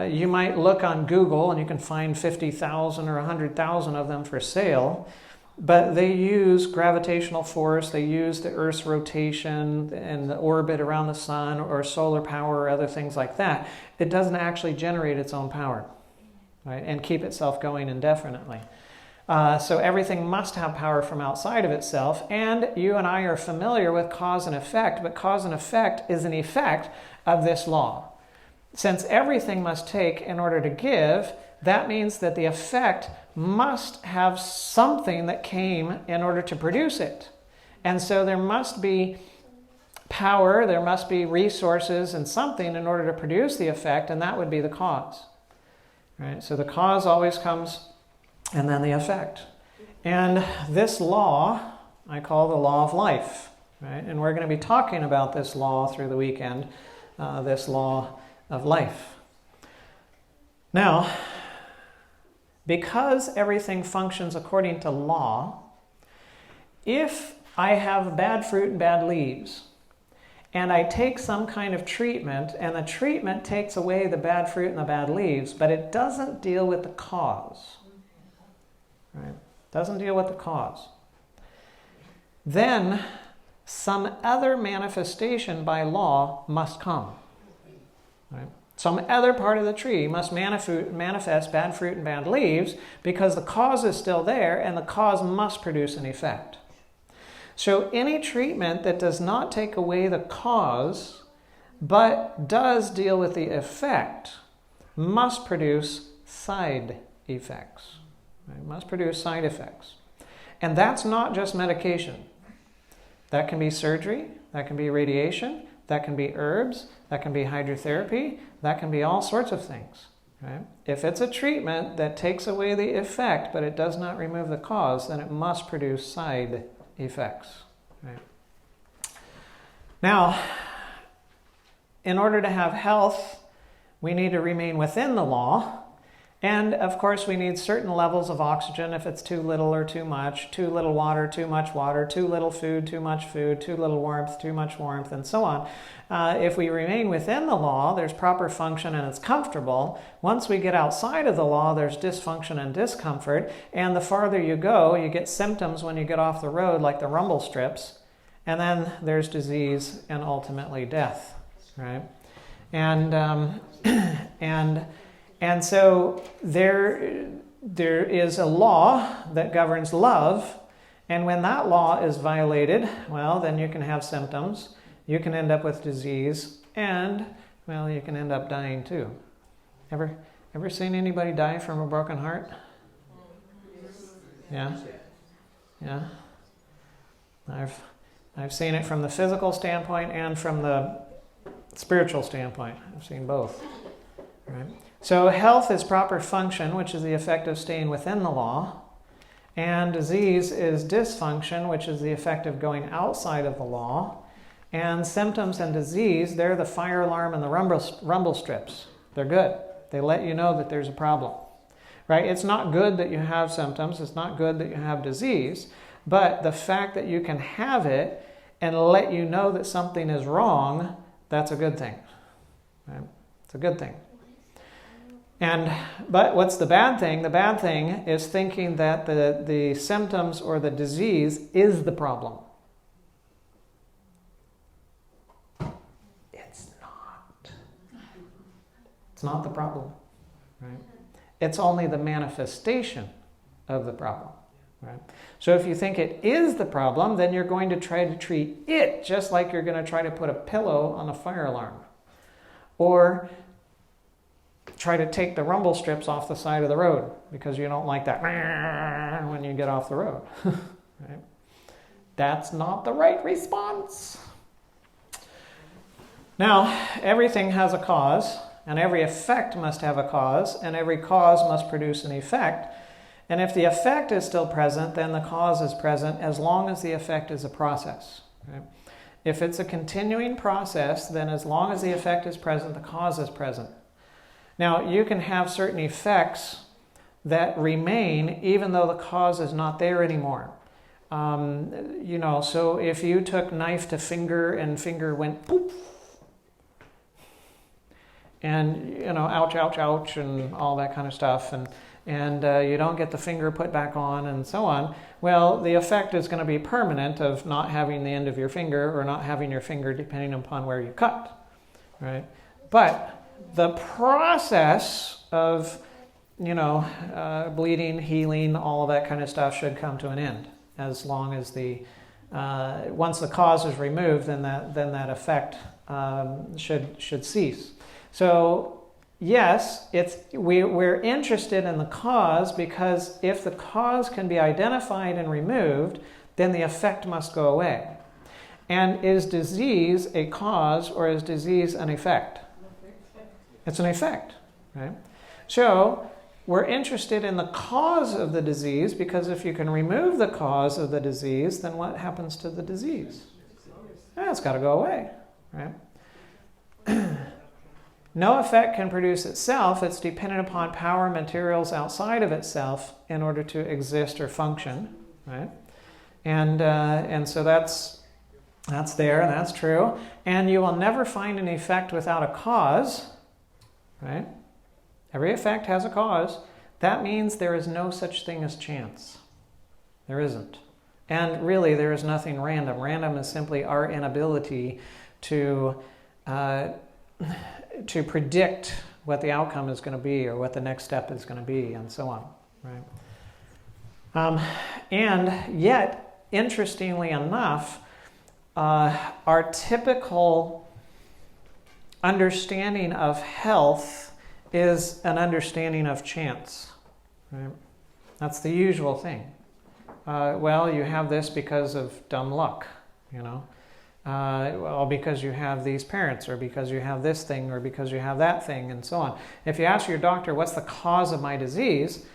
You might look on Google and you can find 50,000 or 100,000 of them for sale, but they use gravitational force, they use the Earth's rotation and the orbit around the sun or solar power or other things like that. It doesn't actually generate its own power, right, and keep itself going indefinitely. So everything must have power from outside of itself, and you and I are familiar with cause and effect, but cause and effect is an effect of this law. Since everything must take in order to give, that means that the effect must have something that came in order to produce it. And so there must be power, there must be resources and something in order to produce the effect, and that would be the cause. Right? So the cause always comes, and then the effect. And this law, I call the law of life. Right? And we're going to be talking about this law through the weekend, this law of life. Now, because everything functions according to law, if I have bad fruit and bad leaves, and I take some kind of treatment, and the treatment takes away the bad fruit and the bad leaves, but it doesn't deal with the cause, right? Doesn't deal with the cause. Then some other manifestation by law must come. Right? Some other part of the tree must manifest bad fruit and bad leaves because the cause is still there and the cause must produce an effect. So any treatment that does not take away the cause but does deal with the effect must produce side effects. Right? Must produce side effects. And that's not just medication. That can be surgery, that can be radiation, that can be herbs, that can be hydrotherapy, that can be all sorts of things. Right? If it's a treatment that takes away the effect but it does not remove the cause, then it must produce side effects. Right? Now, in order to have health, we need to remain within the law. And of course, we need certain levels of oxygen if it's too little or too much, too little water, too much water, too little food, too much food, too little warmth, too much warmth, and so on. If we remain within the law, there's proper function and it's comfortable. Once we get outside of the law, there's dysfunction and discomfort. And the farther you go, you get symptoms when you get off the road, like the rumble strips. And then there's disease and ultimately death, right? And so there is a law that governs love, and when that law is violated, well, then you can have symptoms, you can end up with disease, and, well, you can end up dying too. Ever seen anybody die from a broken heart? Yeah? Yeah? I've seen it from the physical standpoint and from the spiritual standpoint. I've seen both, right? So health is proper function, which is the effect of staying within the law. And disease is dysfunction, which is the effect of going outside of the law. And symptoms and disease, they're the fire alarm and the rumble strips. They're good. They let you know that there's a problem. Right? It's not good that you have symptoms. It's not good that you have disease. But the fact that you can have it and let you know that something is wrong, that's a good thing. Right? It's a good thing. But what's the bad thing? The bad thing is thinking that the symptoms or the disease is the problem. It's not the problem, right? It's only the manifestation of the problem, right? So if you think it is the problem, then you're going to try to treat it just like you're going to try to put a pillow on a fire alarm. Or try to take the rumble strips off the side of the road because you don't like that when you get off the road. Right? That's not the right response. Now, everything has a cause, and every effect must have a cause, and every cause must produce an effect. And if the effect is still present, then the cause is present as long as the effect is a process. Right? If it's a continuing process, then as long as the effect is present, the cause is present. Now, you can have certain effects that remain even though the cause is not there anymore. So if you took knife to finger and finger went poof, and, ouch, ouch, ouch, and all that kind of stuff, and you don't get the finger put back on and so on, well, the effect is going to be permanent of not having the end of your finger or not having your finger depending upon where you cut, right? But the process of, bleeding, healing, all of that kind of stuff should come to an end as long as once the cause is removed, then that effect should cease. So yes, we're interested in the cause because if the cause can be identified and removed, then the effect must go away. And is disease a cause or is disease an effect? It's an effect, right? So we're interested in the cause of the disease because if you can remove the cause of the disease, then what happens to the disease? It's got to go away, right? No effect can produce itself. It's dependent upon power and materials outside of itself in order to exist or function, right? And so that's there, and that's true. And you will never find an effect without a cause, right? Every effect has a cause. That means there is no such thing as chance. There isn't. And really, there is nothing random. Random is simply our inability to predict what the outcome is going to be or what the next step is going to be and so on, right? And yet, interestingly enough, our typical understanding of health is an understanding of chance, right? That's the usual thing. You have this because of dumb luck, because you have these parents, or because you have this thing, or because you have that thing, and so on. If you ask your doctor, what's the cause of my disease?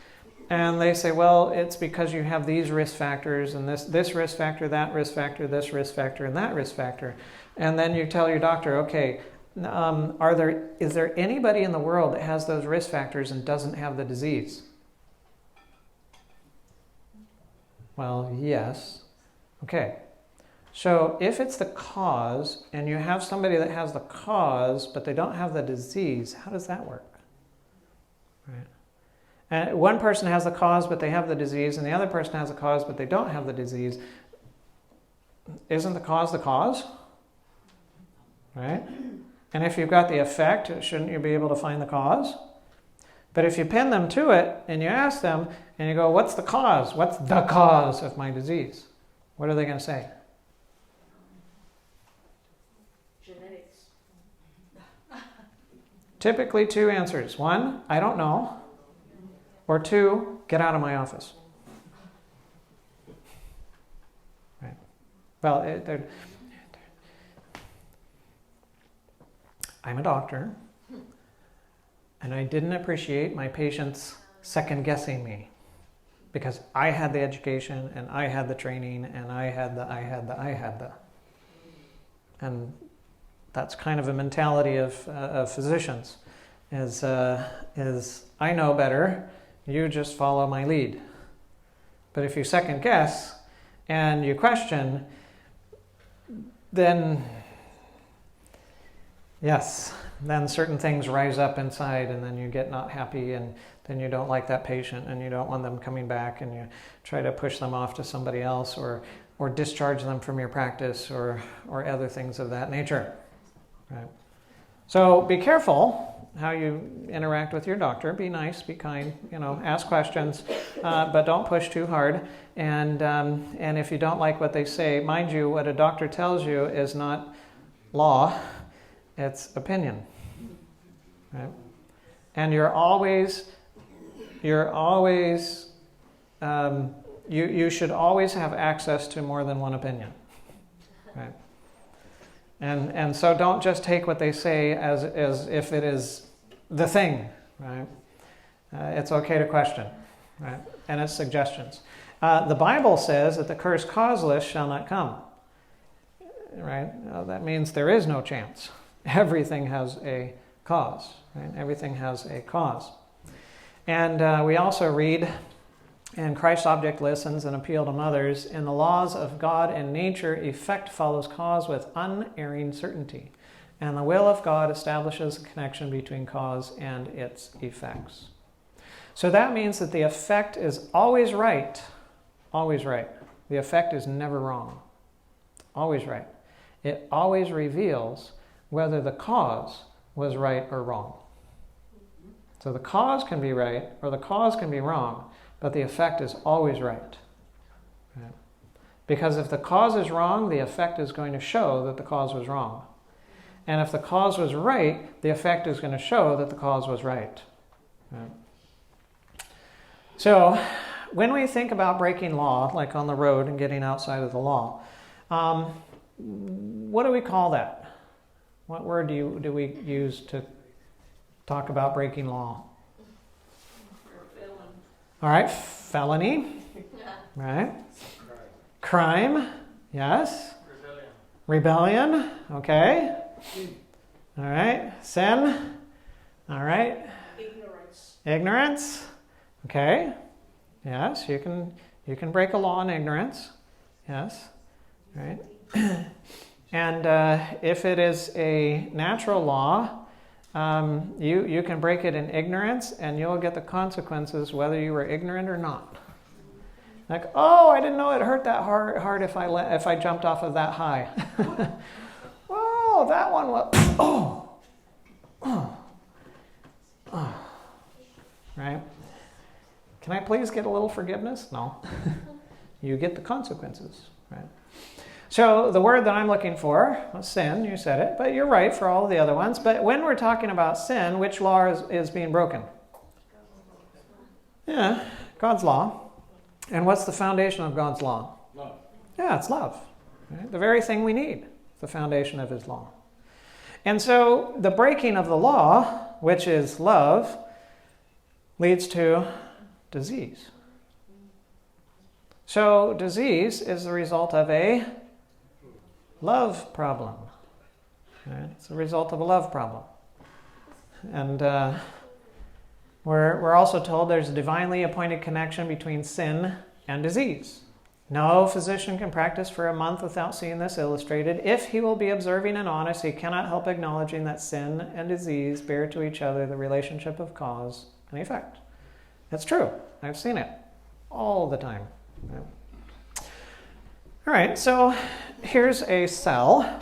And they say, well, it's because you have these risk factors, and this risk factor, that risk factor, this risk factor, and that risk factor. And then you tell your doctor, okay, is there anybody in the world that has those risk factors and doesn't have the disease? Well, yes. Okay. So if it's the cause, and you have somebody that has the cause, but they don't have the disease, how does that work? Right. And one person has the cause, but they have the disease, and the other person has the cause, but they don't have the disease. Isn't the cause the cause? Right? And if you've got the effect, shouldn't you be able to find the cause? But if you pin them to it, and you ask them, and you go, what's the cause? What's the cause of my disease? What are they going to say? Genetics. Typically 2 answers. 1, I don't know. Or 2, get out of my office. Right. Well, I'm a doctor, and I didn't appreciate my patients second-guessing me because I had the education, and I had the training, and I had the. And that's kind of a mentality of physicians, is I know better, you just follow my lead. But if you second-guess and you question, then yes, then certain things rise up inside, and then you get not happy, and then you don't like that patient, and you don't want them coming back, and you try to push them off to somebody else, or discharge them from your practice, or other things of that nature. Right? So be careful how you interact with your doctor. Be nice, be kind, ask questions, but don't push too hard. And if you don't like what they say, mind you, what a doctor tells you is not law, it's opinion. Right? And you should always have access to more than one opinion. Right? And so don't just take what they say as if it is the thing, right? It's okay to question, right? And it's suggestions. The Bible says that the curse causeless shall not come, right? That means there is no chance. Everything has a cause, right? Everything has a cause. And we also read, and Christ's object listens and appeal to mothers. In the laws of God and nature, effect follows cause with unerring certainty. And the will of God establishes a connection between cause and its effects. So that means that the effect is always right. Always right. The effect is never wrong. Always right. It always reveals whether the cause was right or wrong. So the cause can be right or the cause can be wrong, but the effect is always right. Right? Because if the cause is wrong, the effect is going to show that the cause was wrong. And if the cause was right, the effect is going to show that the cause was right. Right? So, when we think about breaking law, like on the road and getting outside of the law, what do we call that? What word do we use to talk about breaking law? All right, felony, right? Crime, yes. Rebellion, okay. All right, sin, all right. Ignorance, okay. Yes, you can break a law in ignorance, yes, right. And if it is a natural law, you can break it in ignorance, and you'll get the consequences whether you were ignorant or not. Like, oh, I didn't know it hurt that hard if I jumped off of that high. Oh, that one was right? Can I please get a little forgiveness? No. You get the consequences, right? So the word that I'm looking for was sin, you said it, but you're right for all the other ones. But when we're talking about sin, which law is being broken? Yeah, God's law. And what's the foundation of God's law? Love. Yeah, it's love. Right? The very thing we need, the foundation of his law. And so the breaking of the law, which is love, leads to disease. So disease is the result of a love problem. Right? It's a result of a love problem. And we're also told there's a divinely appointed connection between sin and disease. No physician can practice for a month without seeing this illustrated. If he will be observing and honest, he cannot help acknowledging that sin and disease bear to each other the relationship of cause and effect. It's true. I've seen it all the time. Yeah. All right, so here's a cell,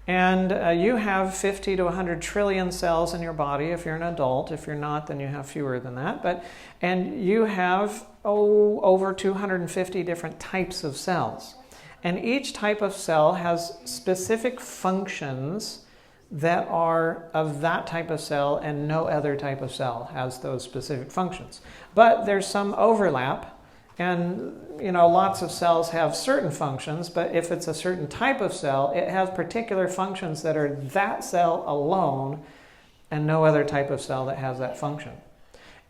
and you have 50 to 100 trillion cells in your body if you're an adult. If you're not, then you have fewer than that. And you have over 250 different types of cells. And each type of cell has specific functions that are of that type of cell, and no other type of cell has those specific functions. But there's some overlap. And, lots of cells have certain functions, but if it's a certain type of cell, it has particular functions that are that cell alone and no other type of cell that has that function.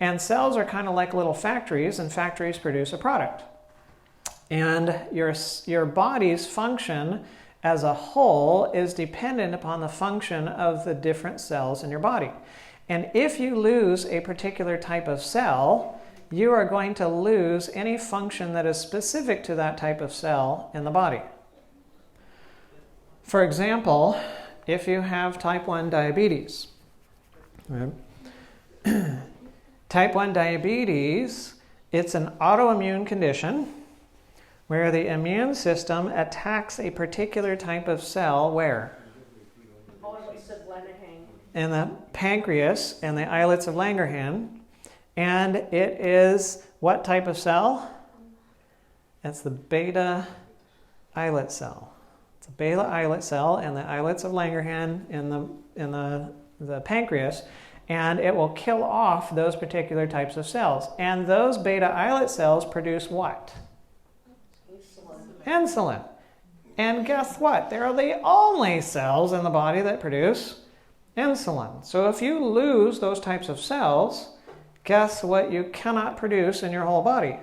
And cells are kind of like little factories, and factories produce a product. And your body's function as a whole is dependent upon the function of the different cells in your body. And if you lose a particular type of cell, you are going to lose any function that is specific to that type of cell in the body. For example, if you have type 1 diabetes, right? Type 1 diabetes, it's an autoimmune condition where the immune system attacks a particular type of cell where? and the pancreas and the islets of Langerhans. And it is what type of cell? It's the beta islet cell. It's a beta islet cell and the islets of Langerhans in the pancreas, and it will kill off those particular types of cells. And those beta islet cells produce what? Insulin. And guess what? They're the only cells in the body that produce insulin. So if you lose those types of cells, guess what you cannot produce in your whole body?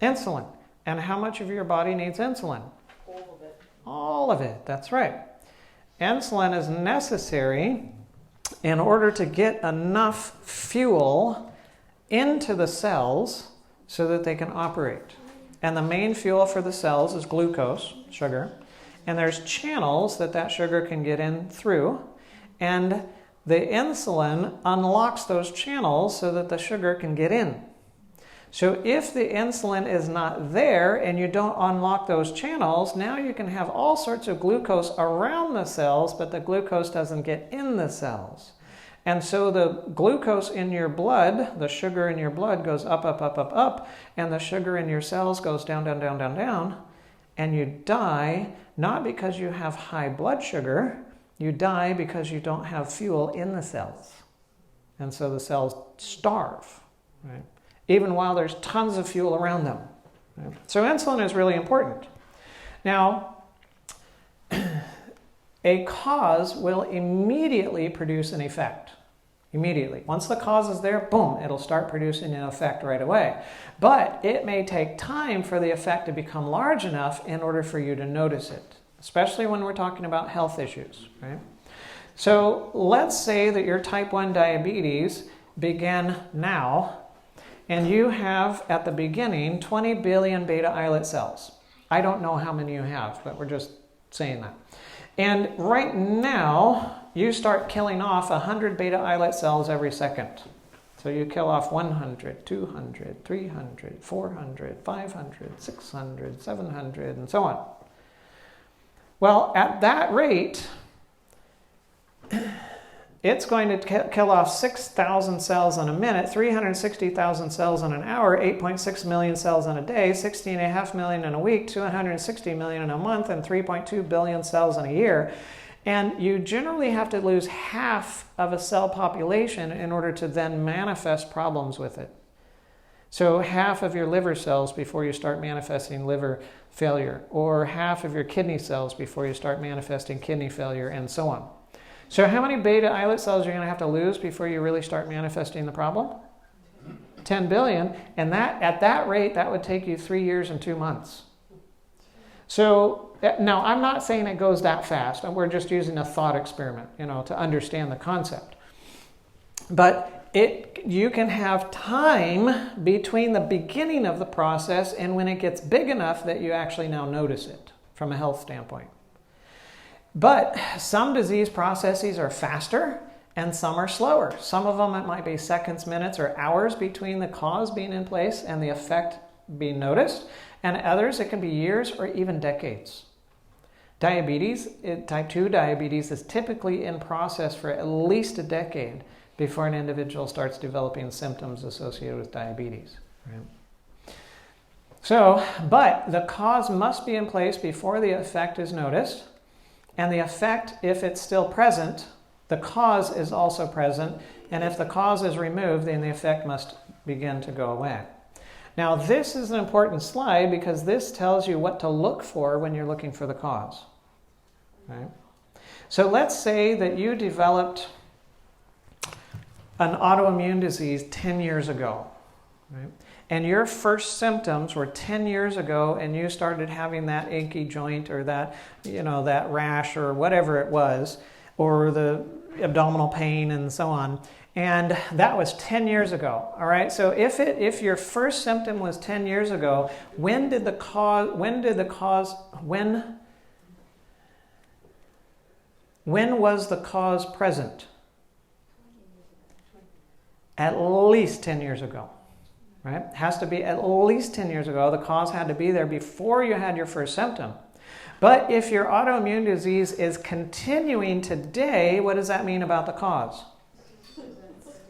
Insulin. And how much of your body needs insulin? All of it. All of it, that's right. Insulin is necessary in order to get enough fuel into the cells so that they can operate. And the main fuel for the cells is glucose, sugar. And there's channels that sugar can get in through. And the insulin unlocks those channels so that the sugar can get in. So if the insulin is not there and you don't unlock those channels, now you can have all sorts of glucose around the cells, but the glucose doesn't get in the cells. And so the glucose in your blood, the sugar in your blood goes up, up, up, up, up, and the sugar in your cells goes down, down, down, down, down, and you die not because you have high blood sugar, you die because you don't have fuel in the cells. And so the cells starve, right? Even while there's tons of fuel around them. Right? So insulin is really important. Now, a cause will immediately produce an effect. Immediately. Once the cause is there, boom, it'll start producing an effect right away. But it may take time for the effect to become large enough in order for you to notice it, especially when we're talking about health issues, right? So let's say that your type 1 diabetes began now, and you have, at the beginning, 20 billion beta islet cells. I don't know how many you have, but we're just saying that. And right now, you start killing off 100 beta islet cells every second. So you kill off 100, 200, 300, 400, 500, 600, 700, and so on. Well, at that rate, it's going to kill off 6,000 cells in a minute, 360,000 cells in an hour, 8.6 million cells in a day, 16.5 million in a week, 260 million in a month, and 3.2 billion cells in a year. And you generally have to lose half of a cell population in order to then manifest problems with it. So half of your liver cells before you start manifesting liver failure, or half of your kidney cells before you start manifesting kidney failure, and so on. So how many beta islet cells are you going to have to lose before you really start manifesting the problem? 10 billion. And at that rate, that would take you 3 years and 2 months. So now I'm not saying it goes that fast. We're just using a thought experiment, to understand the concept. But you can have time between the beginning of the process and when it gets big enough that you actually now notice it from a health standpoint. But some disease processes are faster and some are slower. Some of them, it might be seconds, minutes, or hours between the cause being in place and the effect being noticed. And others, it can be years or even decades. Diabetes, type 2 diabetes, is typically in process for at least a decade before an individual starts developing symptoms associated with diabetes. Right? So, but the cause must be in place before the effect is noticed. And the effect, if it's still present, the cause is also present. And if the cause is removed, then the effect must begin to go away. Now, this is an important slide because this tells you what to look for when you're looking for the cause. Right? So let's say that you developed an autoimmune disease 10 years ago. Right? And your first symptoms were 10 years ago, and you started having that achy joint or that, that rash or whatever it was, or the abdominal pain and so on. And that was 10 years ago. All right. So if your first symptom was 10 years ago, when was the cause present? At least 10 years ago. Right? Has to be at least 10 years ago. The cause had to be there before you had your first symptom. But if your autoimmune disease is continuing today, what does that mean about the cause?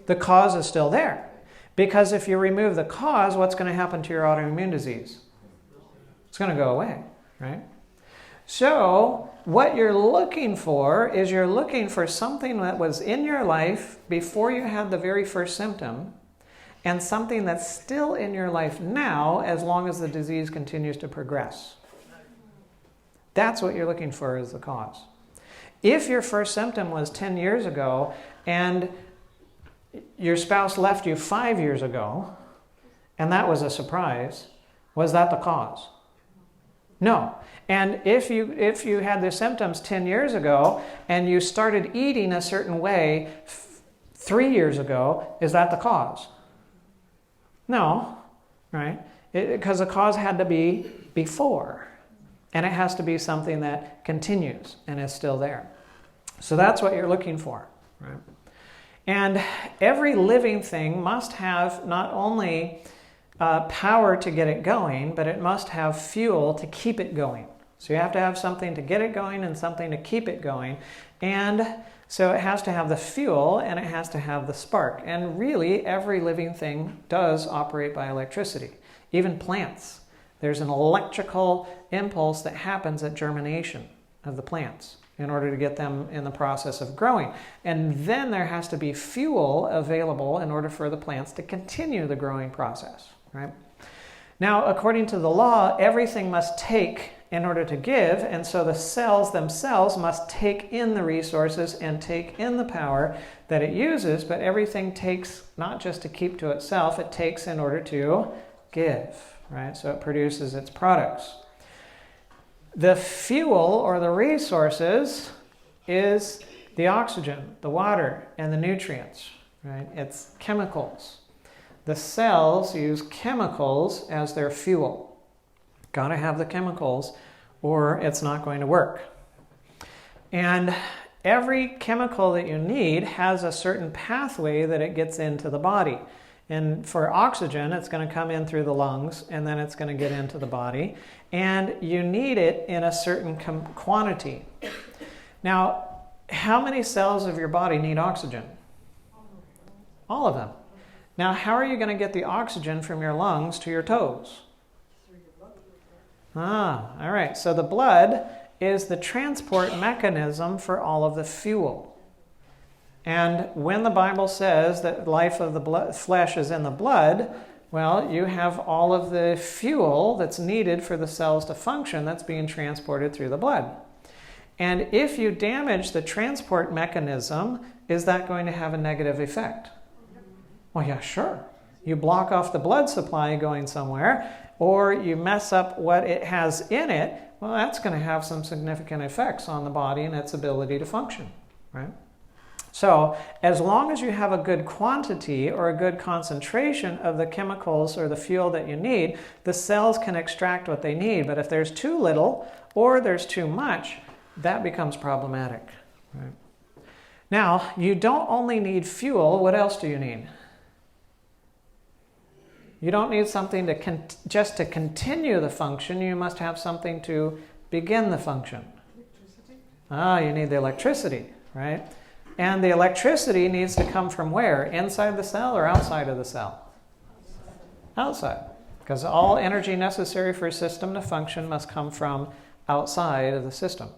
The cause is still there. Because if you remove the cause, what's going to happen to your autoimmune disease? It's going to go away, right? So what you're looking for is you're looking for something that was in your life before you had the very first symptom, and something that's still in your life now as long as the disease continues to progress. That's what you're looking for as the cause. If your first symptom was 10 years ago and your spouse left you 5 years ago, and that was a surprise, was that the cause? No. And if you had the symptoms 10 years ago and you started eating a certain way 3 years ago, is that the cause? No, right? Because the cause had to be before. And it has to be something that continues and is still there. So that's what you're looking for, right? And every living thing must have not only power to get it going, but it must have fuel to keep it going. So you have to have something to get it going and something to keep it going. And so it has to have the fuel and it has to have the spark. And really, every living thing does operate by electricity. Even plants. There's an electrical impulse that happens at germination of the plants in order to get them in the process of growing. And then there has to be fuel available in order for the plants to continue the growing process, right? Now, according to the law, everything must take in order to give, and so the cells themselves must take in the resources and take in the power that it uses, but everything takes not just to keep to itself, it takes in order to give, right? So it produces its products. The fuel or the resources is the oxygen, the water, and the nutrients, right? It's chemicals. The cells use chemicals as their fuel. Got to have the chemicals or it's not going to work. And every chemical that you need has a certain pathway that it gets into the body. And for oxygen, it's going to come in through the lungs and then it's going to get into the body. And you need it in a certain quantity. Now, how many cells of your body need oxygen? All of them. Now, how are you going to get the oxygen from your lungs to your toes? All right. So the blood is the transport mechanism for all of the fuel. And when the Bible says that life of the flesh is in the blood, well, you have all of the fuel that's needed for the cells to function that's being transported through the blood. And if you damage the transport mechanism, is that going to have a negative effect? Well, yeah, sure. You block off the blood supply going somewhere, or you mess up what it has in it, well, that's going to have some significant effects on the body and its ability to function, right? So as long as you have a good quantity or a good concentration of the chemicals or the fuel that you need, the cells can extract what they need. But if there's too little or there's too much, that becomes problematic, right? Now, you don't only need fuel. What else do you need? You don't need something to just to continue the function. You must have something to begin the function. You need the electricity, right? And the electricity needs to come from where? Inside the cell or outside of the cell? Outside. Because all energy necessary for a system to function must come from outside of the system.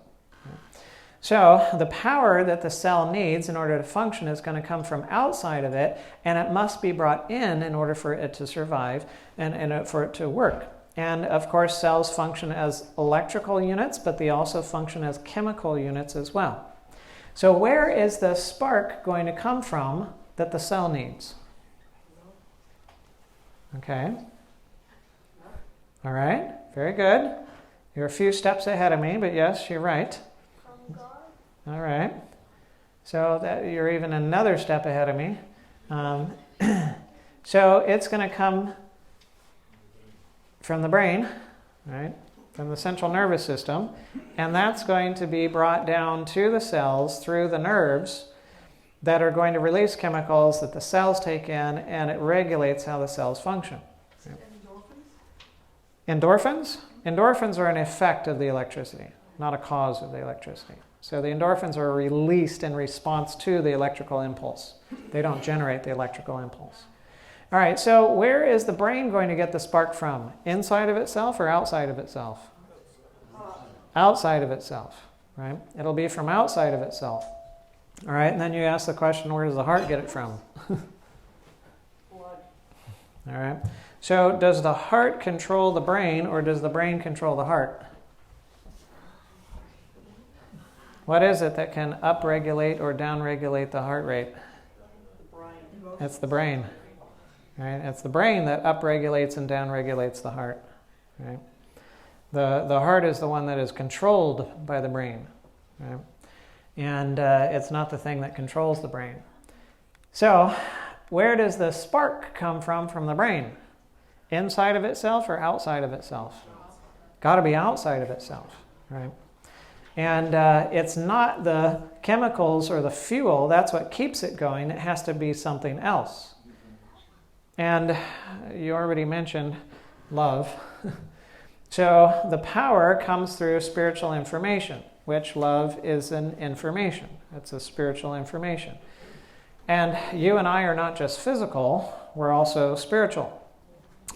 So the power that the cell needs in order to function is going to come from outside of it, and it must be brought in order for it to survive and for it to work. And of course, cells function as electrical units, but they also function as chemical units as well. So where is the spark going to come from that the cell needs? Okay. All right. Very good. You're a few steps ahead of me, but yes, you're right. All right. So that you're even another step ahead of me. So it's going to come from the brain, right? From the central nervous system, and that's going to be brought down to the cells through the nerves that are going to release chemicals that the cells take in, and it regulates how the cells function. Right? Endorphins? Endorphins are an effect of the electricity, not a cause of the electricity. So the endorphins are released in response to the electrical impulse. They don't generate the electrical impulse. All right, so where is the brain going to get the spark from? Inside of itself or outside of itself? Outside of itself, right? It'll be from outside of itself. All right, and then you ask the question, where does the heart get it from? All right, so does the heart control the brain or does the brain control the heart? What is it that can upregulate or downregulate the heart rate? It's the brain. Right? It's the brain that upregulates and downregulates the heart. Right? The heart is the one that is controlled by the brain. Right? And it's not the thing that controls the brain. So, where does the spark come from the brain? Inside of itself or outside of itself? Got to be outside of itself. Right? And it's not the chemicals or the fuel. That's what keeps it going. It has to be something else. And you already mentioned love. So the power comes through spiritual information, which love is an information. It's a spiritual information. And you and I are not just physical, we're also spiritual.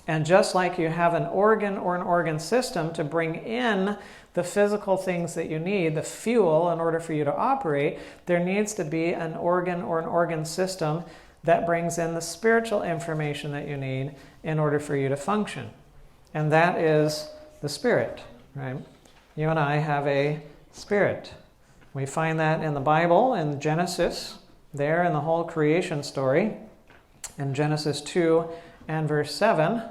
And just like you have an organ or an organ system to bring in the physical things that you need, the fuel in order for you to operate, there needs to be an organ or an organ system that brings in the spiritual information that you need in order for you to function. And that is the spirit, right? You and I have a spirit. We find that in the Bible, in Genesis, there in the whole creation story, in Genesis 2 and verse 7,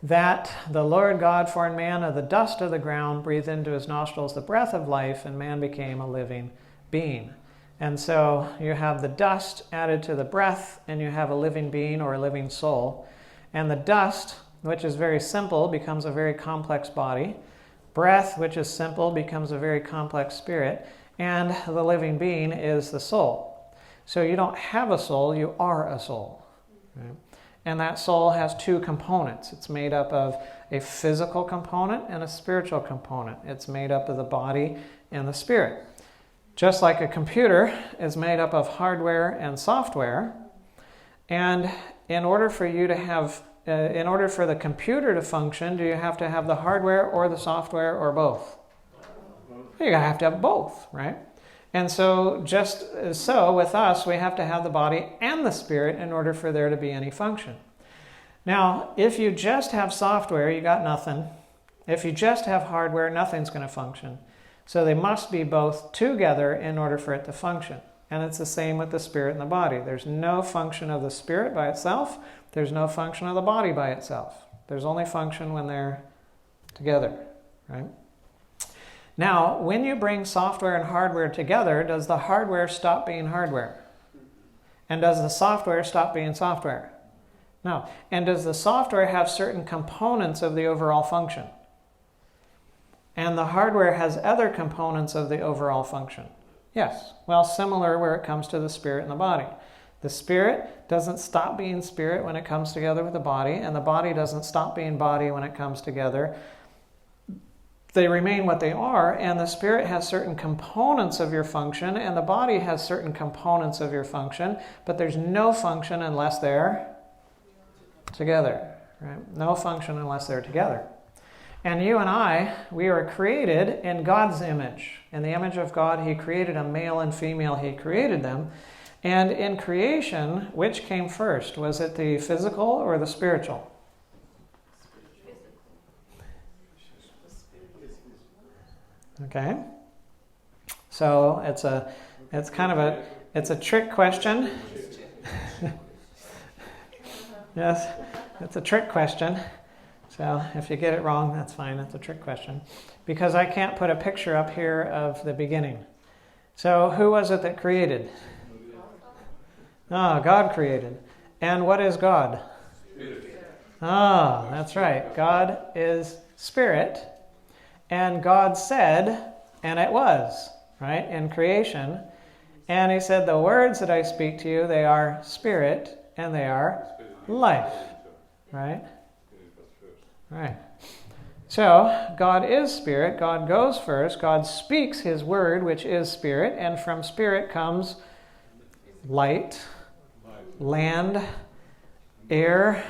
that the Lord God formed man of the dust of the ground, breathed into his nostrils the breath of life, and man became a living being. And so you have the dust added to the breath, and you have a living being or a living soul. And the dust, which is very simple, becomes a very complex body. Breath, which is simple, becomes a very complex spirit. And the living being is the soul. So you don't have a soul, you are a soul. Right? And that soul has two components. It's made up of a physical component and a spiritual component. It's made up of the body and the spirit. Just like a computer is made up of hardware and software, and in order for you to have, in order for the computer to function, do you have to have the hardware or the software or both? You have to have both, right? And so, just so with us, we have to have the body and the spirit in order for there to be any function. Now, if you just have software, you got nothing. If you just have hardware, nothing's going to function. So they must be both together in order for it to function. And it's the same with the spirit and the body. There's no function of the spirit by itself. There's no function of the body by itself. There's only function when they're together, right? Now, when you bring software and hardware together, does the hardware stop being hardware? And does the software stop being software? No. And does the software have certain components of the overall function? And the hardware has other components of the overall function. Yes. Well, similar where it comes to the spirit and the body. The spirit doesn't stop being spirit when it comes together with the body, and the body doesn't stop being body when it comes together. They remain what they are, and the spirit has certain components of your function, and the body has certain components of your function, but there's no function unless they're together. Right? No function unless they're together. And you and I, we are created in God's image. In the image of God, He created a male and female. He created them. And in creation, which came first? Was it the physical or the spiritual? Okay. So it's a trick question. Yes, it's a trick question. So if you get it wrong, that's fine. It's a trick question. Because I can't put a picture up here of the beginning. So who was it that created? God created. And what is God? That's right. God is spirit. And God said, and it was, right, in creation. And He said, the words that I speak to you, they are spirit and they are life. Right? Right. So, God is spirit, God goes first, God speaks his word, which is spirit, and from spirit comes light, land, air,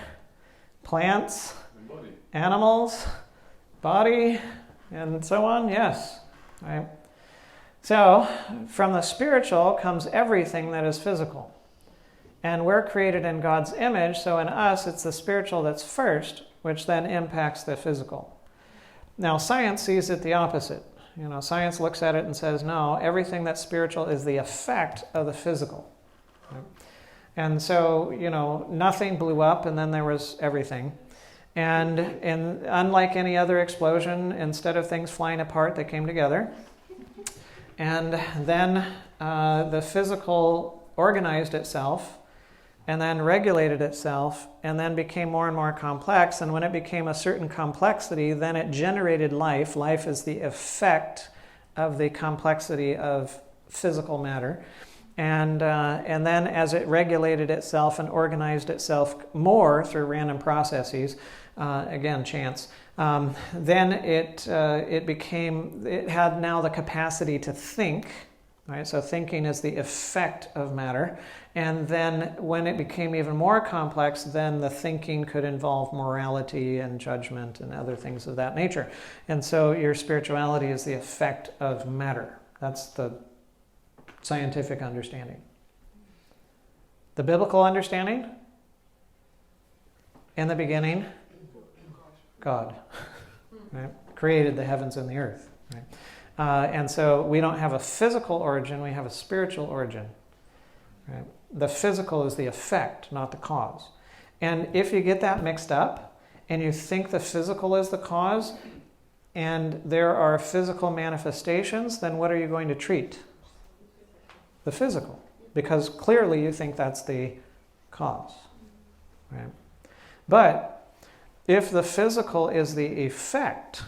plants, animals, body, and so on. Yes. Right. So, from the spiritual comes everything that is physical. And we're created in God's image, so in us it's the spiritual that's first, which then impacts the physical. Now, science sees it the opposite. Science looks at it and says, no, everything that's spiritual is the effect of the physical. Right? And so, nothing blew up and then there was everything. And unlike any other explosion, instead of things flying apart, they came together. And then the physical organized itself and then regulated itself and then became more and more complex. And when it became a certain complexity, then it generated life. Life is the effect of the complexity of physical matter. And then as it regulated itself and organized itself more through random processes, again, chance, then it had now the capacity to think, right? So thinking is the effect of matter. And then when it became even more complex, then the thinking could involve morality and judgment and other things of that nature. And so your spirituality is the effect of matter. That's the scientific understanding. The biblical understanding? In the beginning, God, right? Created the heavens and the earth. Right? And so we don't have a physical origin, we have a spiritual origin. Right? The physical is the effect, not the cause. And if you get that mixed up, and you think the physical is the cause, and there are physical manifestations, then what are you going to treat? The physical. Because clearly you think that's the cause. Right? But if the physical is the effect,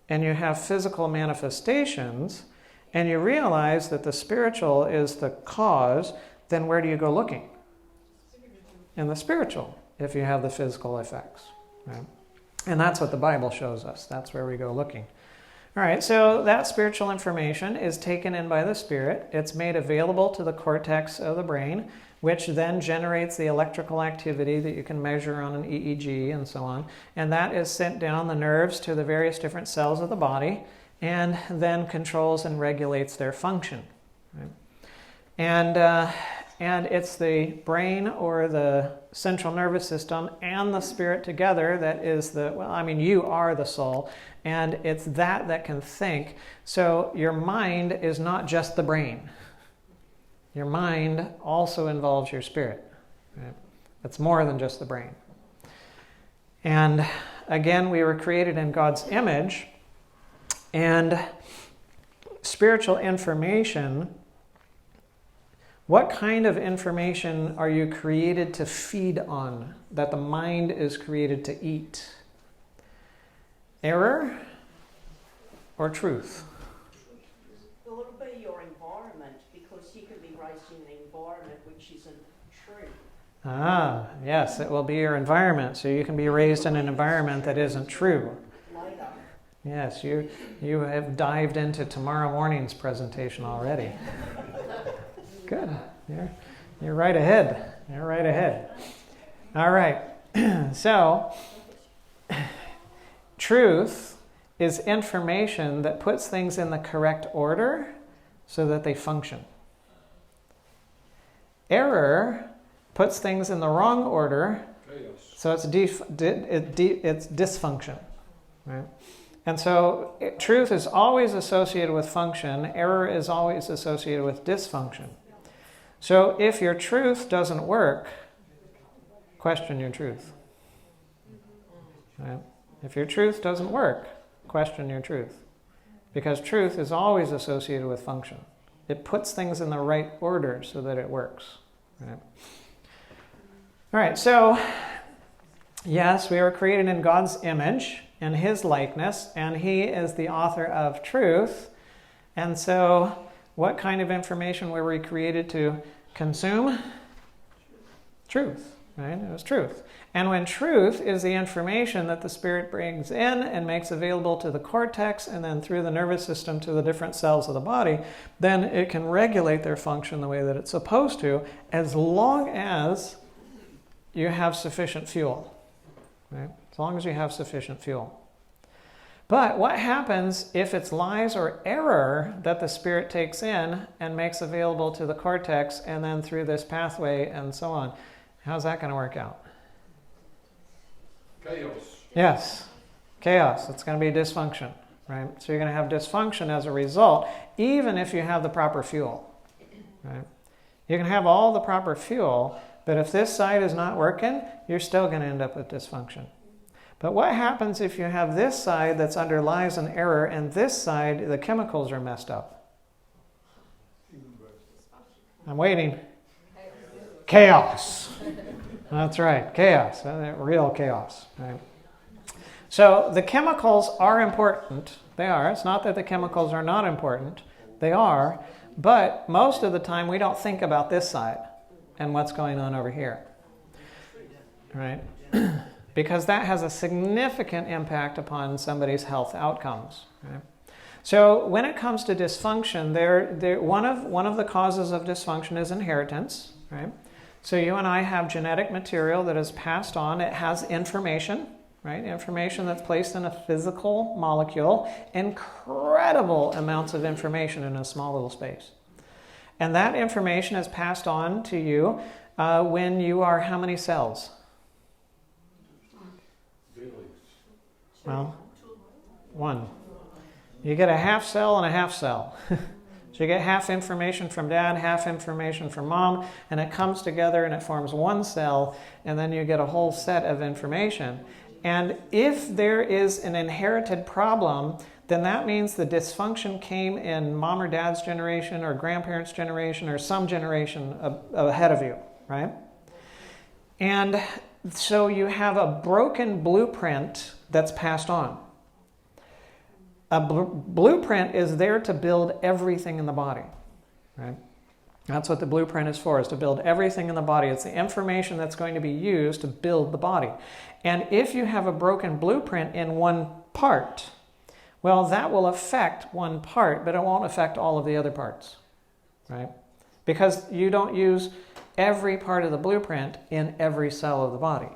and you have physical manifestations, and you realize that the spiritual is the cause, then where do you go looking? In the spiritual, if you have the physical effects. Right? And that's what the Bible shows us. That's where we go looking. All right, so that spiritual information is taken in by the Spirit. It's made available to the cortex of the brain, which then generates the electrical activity that you can measure on an EEG and so on. And that is sent down the nerves to the various different cells of the body and then controls and regulates their function. Right? And it's the brain or the central nervous system and the spirit together that is you are the soul, and it's that can think. So your mind is not just the brain. Your mind also involves your spirit. Right? It's more than just the brain. And again, we were created in God's image, and spiritual information. What kind of information are you created to feed on, that the mind is created to eat? Error or truth? Well, it'll be your environment, because you can be raised in an environment which isn't true. Ah, yes, it will be your environment. So you can be raised in an environment that isn't true. Later. Yes, you have dived into tomorrow morning's presentation already. Good. You're right ahead. You're right ahead. All right. So, truth is information that puts things in the correct order so that they function. Error puts things in the wrong order, so it's dysfunction. Right? And so truth is always associated with function. Error is always associated with dysfunction. So if your truth doesn't work, question your truth. Right? If your truth doesn't work, question your truth. Because truth is always associated with function. It puts things in the right order so that it works. Right? All right, so yes, we were created in God's image and His likeness, and He is the author of truth. And so what kind of information were we created to consume? Truth. right? It was truth. And when truth is the information that the spirit brings in and makes available to the cortex and then through the nervous system to the different cells of the body, then it can regulate their function the way that it's supposed to, as long as you have sufficient fuel, right? As long as you have sufficient fuel. But what happens if it's lies or error that the spirit takes in and makes available to the cortex and then through this pathway and so on? How's that going to work out? Chaos. Yes, chaos. It's going to be dysfunction, right? So you're going to have dysfunction as a result, even if you have the proper fuel, right? You can have all the proper fuel, but if this side is not working, you're still going to end up with dysfunction. But what happens if you have this side that's under lies and error, and this side, the chemicals are messed up? I'm waiting. Chaos. That's right, chaos. Real chaos. Right? So the chemicals are important. They are. It's not that the chemicals are not important. They are. But most of the time we don't think about this side and what's going on over here. Right? Because that has a significant impact upon somebody's health outcomes. Right? So when it comes to dysfunction, one of the causes of dysfunction is inheritance. Right? So you and I have genetic material that is passed on. It has information, right? Information that's placed in a physical molecule. Incredible amounts of information in a small little space. And that information is passed on to you when you are how many cells? Well, one. You get a half cell and a half cell. So you get half information from dad, half information from mom, and it comes together and it forms one cell, and then you get a whole set of information. And if there is an inherited problem, then that means the dysfunction came in mom or dad's generation or grandparents' generation or some generation ahead of you, right? And so you have a broken blueprint that's passed on. A blueprint is there to build everything in the body, right? That's what the blueprint is for, is to build everything in the body. It's the information that's going to be used to build the body. And if you have a broken blueprint in one part, well, that will affect one part, but it won't affect all of the other parts, right? Because you don't use every part of the blueprint in every cell of the body.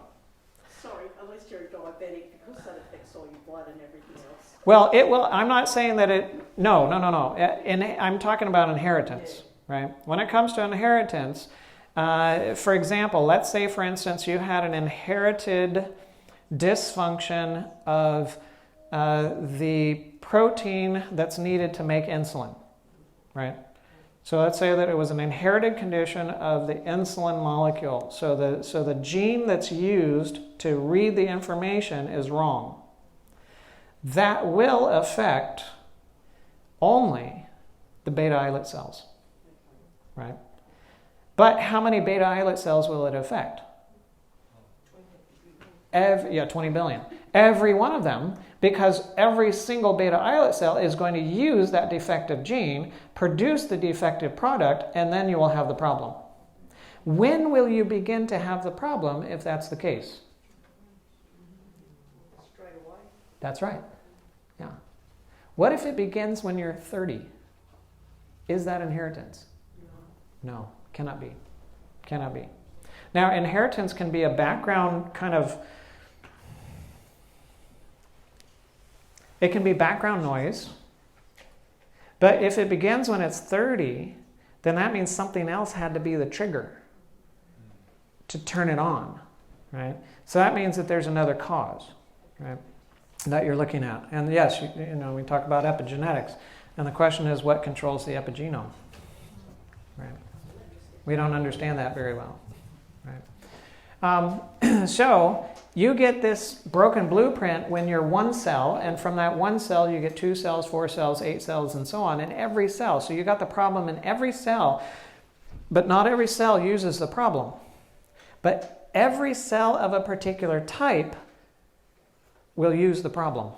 Sorry, unless you're diabetic, because that affects all your blood and everything else. Well, it will. I'm not saying that it. No. I'm talking about inheritance, right? When it comes to inheritance, for example, let's say, for instance, you had an inherited dysfunction of the protein that's needed to make insulin, right? So let's say that it was an inherited condition of the insulin molecule. So the gene that's used to read the information is wrong. That will affect only the beta islet cells, right? But how many beta islet cells will it affect? 20 billion. Every one of them, because every single beta islet cell is going to use that defective gene, produce the defective product, and then you will have the problem. When will you begin to have the problem if that's the case? Straight away. That's right. Yeah. What if it begins when you're 30? Is that inheritance? No, cannot be. Cannot be. Now, inheritance can be a background kind of. It can be background noise, but if it begins when it's 30, then that means something else had to be the trigger to turn it on, right? So that means that there's another cause, right, that you're looking at. And yes, we talk about epigenetics, and the question is what controls the epigenome, right? We don't understand that very well, right? So you get this broken blueprint when you're one cell, and from that one cell you get 2 cells, 4 cells, 8 cells, and so on in every cell. So you got the problem in every cell, but not every cell uses the problem. But every cell of a particular type will use the problem,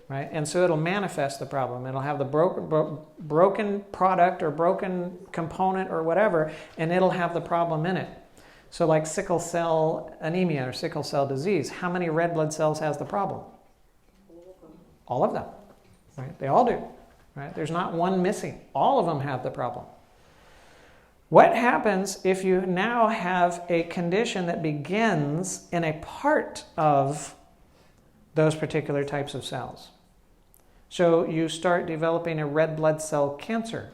right? And so it'll manifest the problem. It'll have the broken product or broken component or whatever, and it'll have the problem in it. So like sickle cell anemia or sickle cell disease, how many red blood cells has the problem? All of them. Right? They all do. Right? There's not one missing. All of them have the problem. What happens if you now have a condition that begins in a part of those particular types of cells? So you start developing a red blood cell cancer,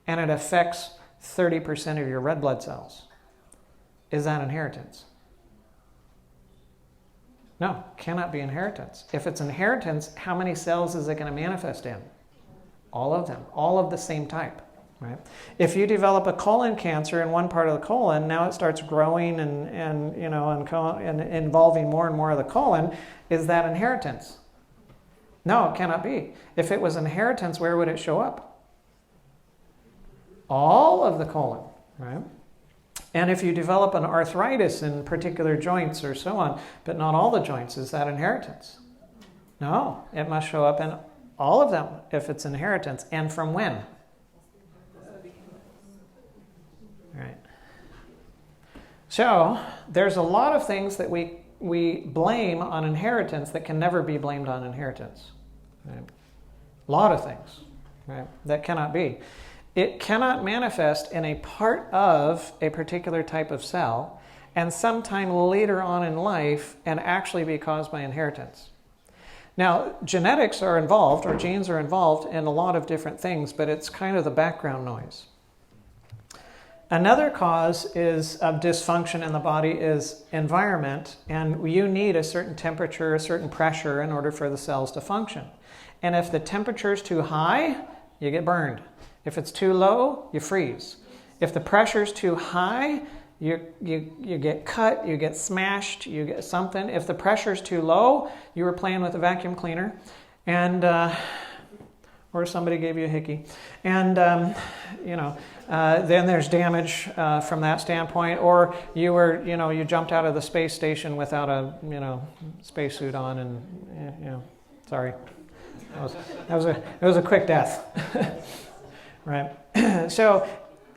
and it affects 30% of your red blood cells. Is that inheritance? No, cannot be inheritance. If it's inheritance, how many cells is it going to manifest in? All of them, all of the same type. Right? If you develop a colon cancer in one part of the colon, now it starts growing and involving more and more of the colon. Is that inheritance? No, it cannot be. If it was inheritance, where would it show up? All of the colon, right? And if you develop an arthritis in particular joints or so on, but not all the joints, is that inheritance? No, it must show up in all of them if it's inheritance. And from when? Right. So there's a lot of things that we blame on inheritance that can never be blamed on inheritance. Right? A lot of things, right? That cannot be. It cannot manifest in a part of a particular type of cell and sometime later on in life and actually be caused by inheritance. Now, genetics are involved, or genes are involved in a lot of different things, but it's kind of the background noise. Another cause of dysfunction in the body is environment, and you need a certain temperature, a certain pressure in order for the cells to function. And if the temperature is too high, you get burned. If it's too low, you freeze. If the pressure is too high, you get cut, you get smashed, you get something. If the pressure is too low, you were playing with a vacuum cleaner, and or somebody gave you a hickey, and then there's damage from that standpoint. Or you jumped out of the space station without a spacesuit on, and sorry, it was a quick death. Right? So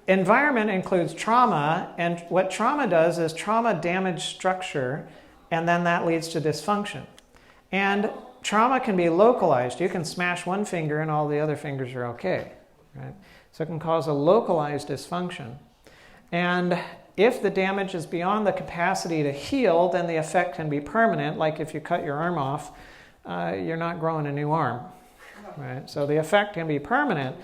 environment includes trauma, and what trauma does is trauma damages structure, and then that leads to dysfunction. And trauma can be localized. You can smash one finger and all the other fingers are okay. Right? So it can cause a localized dysfunction. And if the damage is beyond the capacity to heal, then the effect can be permanent. Like if you cut your arm off, you're not growing a new arm. Right? So the effect can be permanent.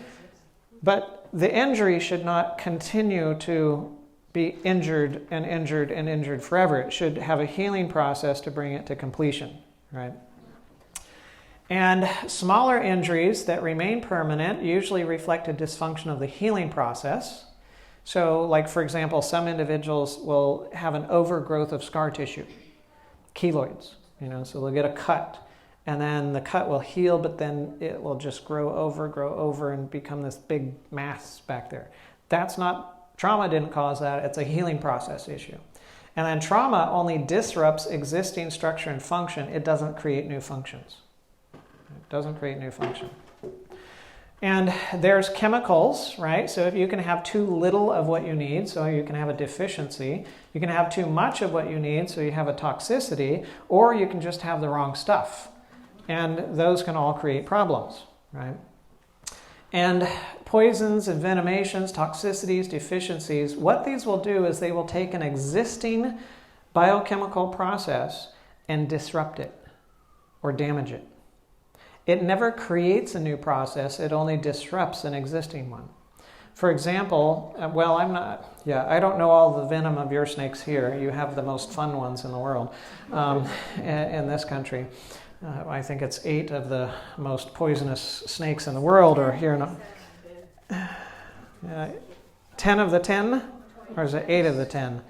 But the injury should not continue to be injured and injured and injured forever. It should have a healing process to bring it to completion, right? And smaller injuries that remain permanent usually reflect a dysfunction of the healing process. So, like for example, some individuals will have an overgrowth of scar tissue, keloids, so they'll get a cut. And then the cut will heal, but then it will just grow over, and become this big mass back there. Trauma didn't cause that. It's a healing process issue. And then trauma only disrupts existing structure and function. It doesn't create new functions. It doesn't create new function. And there's chemicals, right? So if you can have too little of what you need, so you can have a deficiency. You can have too much of what you need, so you have a toxicity. Or you can just have the wrong stuff. And those can all create problems, right? And poisons, envenomations, toxicities, deficiencies, what these will do is they will take an existing biochemical process and disrupt it or damage it. It never creates a new process, it only disrupts an existing one. For example, I don't know all the venom of your snakes here. You have the most fun ones in the world in this country. I think it's 8 of the most poisonous snakes in the world are here. 10 of the 10? Or is it 8 of the 10?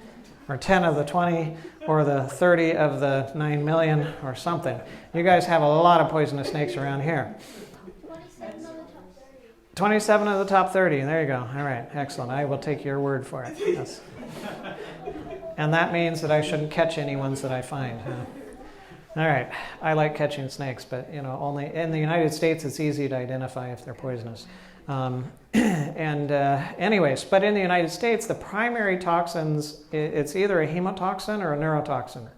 Or 10 of the 20? Or the 30 of the 9 million? Or something. You guys have a lot of poisonous snakes around here. 27 of the top 30. There you go. All right. Excellent. I will take your word for it. Yes. And that means that I shouldn't catch any ones that I find. All right, I like catching snakes, but only in the United States it's easy to identify if they're poisonous. Anyways, but in the United States, the primary toxins, it's either a hemotoxin or a neurotoxin.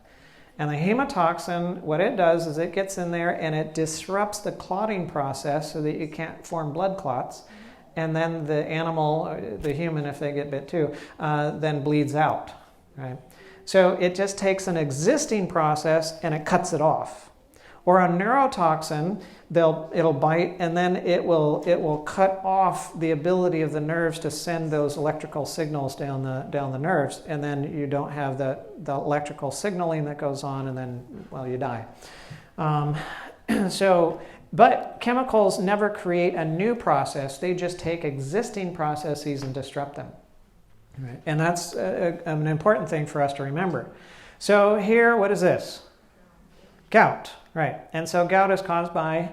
And the hemotoxin, what it does is it gets in there and it disrupts the clotting process so that you can't form blood clots. And then the animal, the human, if they get bit too, then bleeds out, right? So it just takes an existing process and it cuts it off. Or a neurotoxin, it'll bite and then it will cut off the ability of the nerves to send those electrical signals down the nerves, and then you don't have the electrical signaling that goes on, and then, well, you die. But chemicals never create a new process. They just take existing processes and disrupt them. Right? And that's an important thing for us to remember. So here, what is this? Gout. Right. And so gout is caused by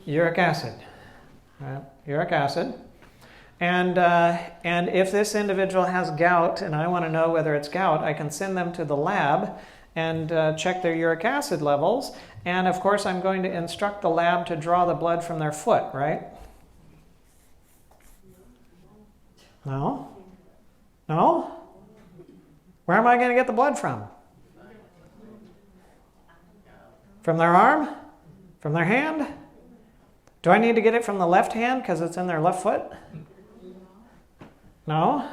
uric acid. Right? Uric acid. And if this individual has gout and I want to know whether it's gout, I can send them to the lab and check their uric acid levels. And of course, I'm going to instruct the lab to draw the blood from their foot, right? No? No? Where am I going to get the blood from? From their arm? From their hand? Do I need to get it from the left hand because it's in their left foot? No?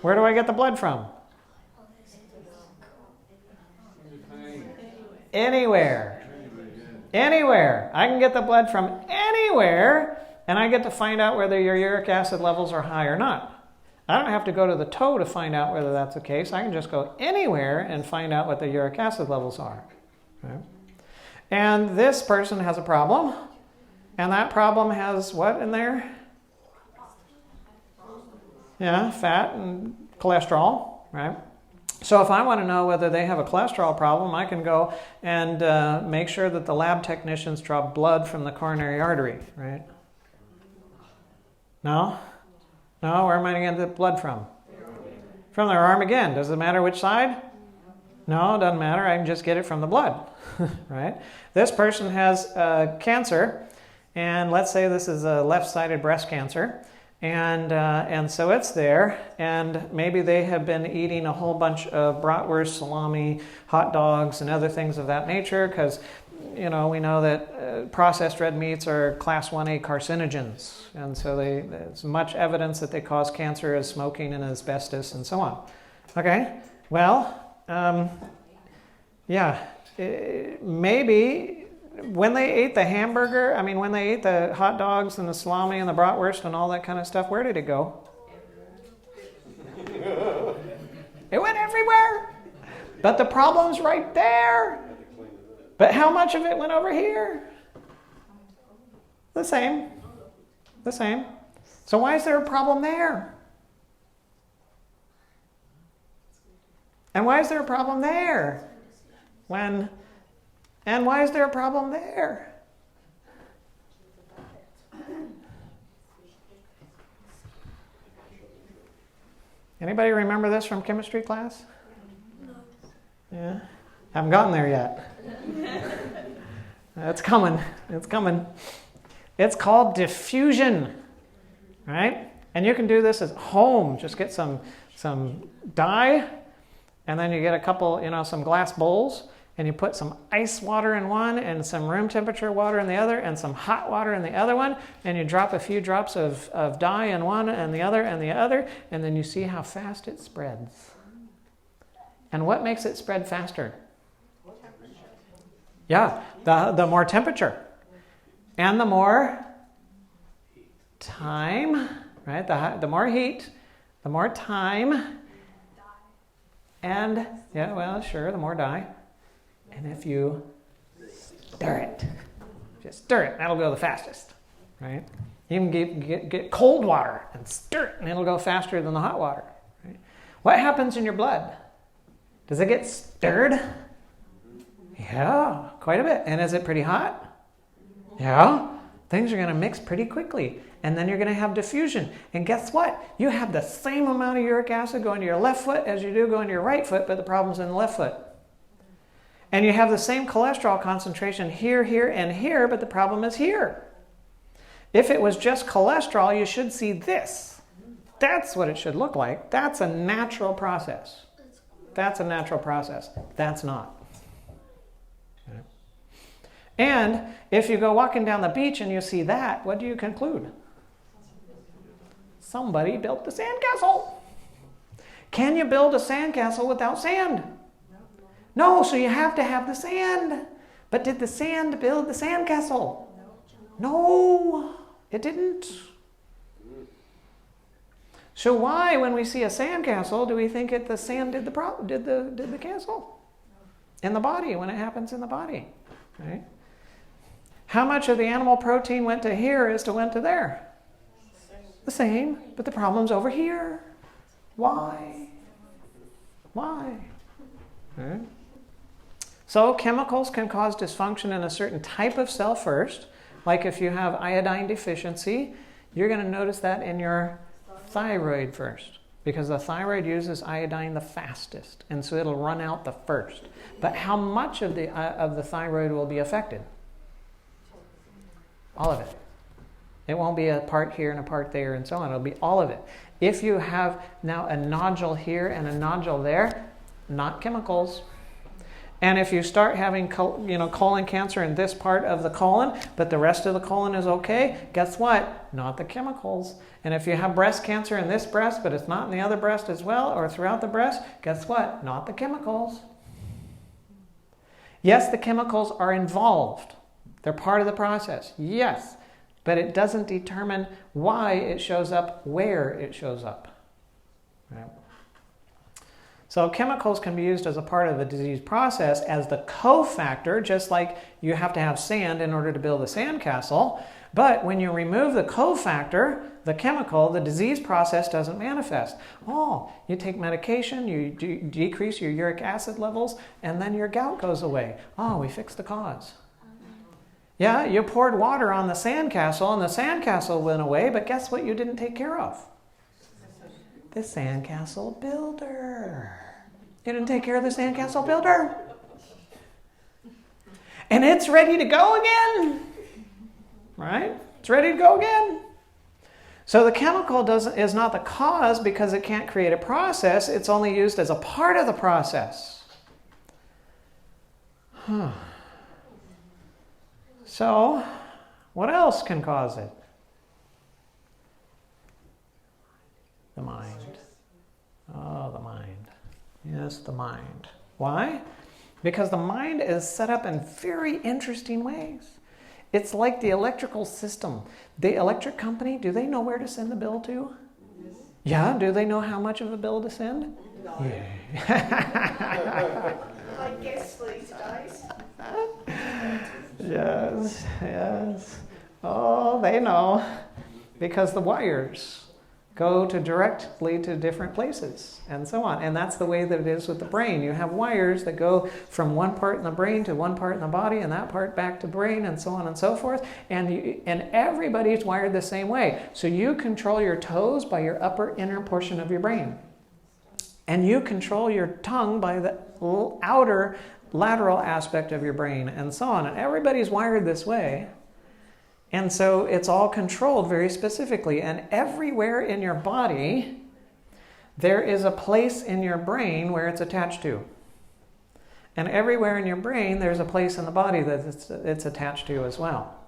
Where do I get the blood from? Anywhere. Anywhere. I can get the blood from anywhere, and I get to find out whether your uric acid levels are high or not. I don't have to go to the toe to find out whether that's the case. I can just go anywhere and find out what the uric acid levels are. Right? And this person has a problem, and that problem has what in there? Yeah, fat and cholesterol, right? So if I want to know whether they have a cholesterol problem, I can go and make sure that the lab technicians draw blood from the coronary artery, right? No? No? Where am I going to get the blood from? From their arm again. Does it matter which side? No, it doesn't matter. I can just get it from the blood, right? This person has cancer, and let's say this is a left-sided breast cancer. And so it's there, and maybe they have been eating a whole bunch of bratwurst, salami, hot dogs, and other things of that nature, because we know that processed red meats are class 1A carcinogens, and so there's much evidence that they cause cancer as smoking and asbestos and so on. Okay, well, maybe when they ate the hamburger, when they ate the hot dogs and the salami and the bratwurst and all that kind of stuff, where did it go? It went everywhere. But the problem's right there. But how much of it went over here? The same. The same. So why is there a problem there? And why is there a problem there? And why is there a problem there? Anybody remember this from chemistry class? No. Yeah? Haven't gotten there yet. It's coming. It's coming. It's called diffusion. Right? And you can do this at home. Just get some dye, and then you get a couple, some glass bowls. And you put some ice water in one and some room temperature water in the other and some hot water in the other one, and you drop a few drops of dye in one and the other, and then you see how fast it spreads. And what makes it spread faster? Yeah, the more temperature. And the more time, right? The more heat, the more time, and, the more dye. And if you stir it, just stir it, that'll go the fastest, right? You can get cold water and stir it, and it'll go faster than the hot water. Right? What happens in your blood? Does it get stirred? Yeah, quite a bit. And is it pretty hot? Yeah. Things are going to mix pretty quickly, and then you're going to have diffusion. And guess what? You have the same amount of uric acid going to your left foot as you do going to your right foot, but the problem's in the left foot. And you have the same cholesterol concentration here, and here, but the problem is here. If it was just cholesterol, you should see this. That's what it should look like. That's a natural process. That's a natural process. That's not. Okay. And if you go walking down the beach and you see that, what do you conclude? Somebody built the sandcastle. Can you build a sandcastle without sand? No, so you have to have the sand. But did the sand build the sandcastle? No, it didn't. So why, when we see a sandcastle, do we think the sand did the castle? In the body, when it happens in the body. Right? How much of the animal protein went to here as to went to there? The same, but the problem's over here. Why? Why? Okay. So chemicals can cause dysfunction in a certain type of cell first. Like if you have iodine deficiency, you're going to notice that in your thyroid first, because the thyroid uses iodine the fastest, and so it'll run out the first. But how much of the thyroid will be affected? All of it. It won't be a part here and a part there and so on. It'll be all of it. If you have now a nodule here and a nodule there, not chemicals. And if you start having colon cancer in this part of the colon, but the rest of the colon is okay, guess what? Not the chemicals. And if you have breast cancer in this breast, but it's not in the other breast as well, or throughout the breast, guess what? Not the chemicals. Yes, the chemicals are involved. They're part of the process. Yes. But it doesn't determine why it shows up, where it shows up. Right? So chemicals can be used as a part of the disease process as the cofactor, just like you have to have sand in order to build a sandcastle. But when you remove the cofactor, the chemical, the disease process doesn't manifest. Oh, you take medication, you decrease your uric acid levels, and then your gout goes away. Oh, we fixed the cause. Yeah, you poured water on the sandcastle and the sandcastle went away, but guess what you didn't take care of? The sandcastle builder. You didn't take care of the sandcastle builder. And it's ready to go again. Right? It's ready to go again. So the chemical is not the cause because it can't create a process. It's only used as a part of the process. So, what else can cause it? The mind. Oh, the mind. Yes, the mind. Why? Because the mind is set up in very interesting ways. It's like the electrical system. The electric company, do they know where to send the bill to? Yes. Yeah, do they know how much of a bill to send? No. Yeah. I guess these days. Yes, yes. Oh, they know. Because the wires go directly to different places and so on. And that's the way that it is with the brain. You have wires that go from one part in the brain to one part in the body and that part back to brain and so on and so forth. And everybody's wired the same way. So you control your toes by your upper inner portion of your brain. And you control your tongue by the outer lateral aspect of your brain and so on. And everybody's wired this way. And so it's all controlled very specifically. And everywhere in your body, there is a place in your brain where it's attached to. And everywhere in your brain, there's a place in the body that it's attached to as well.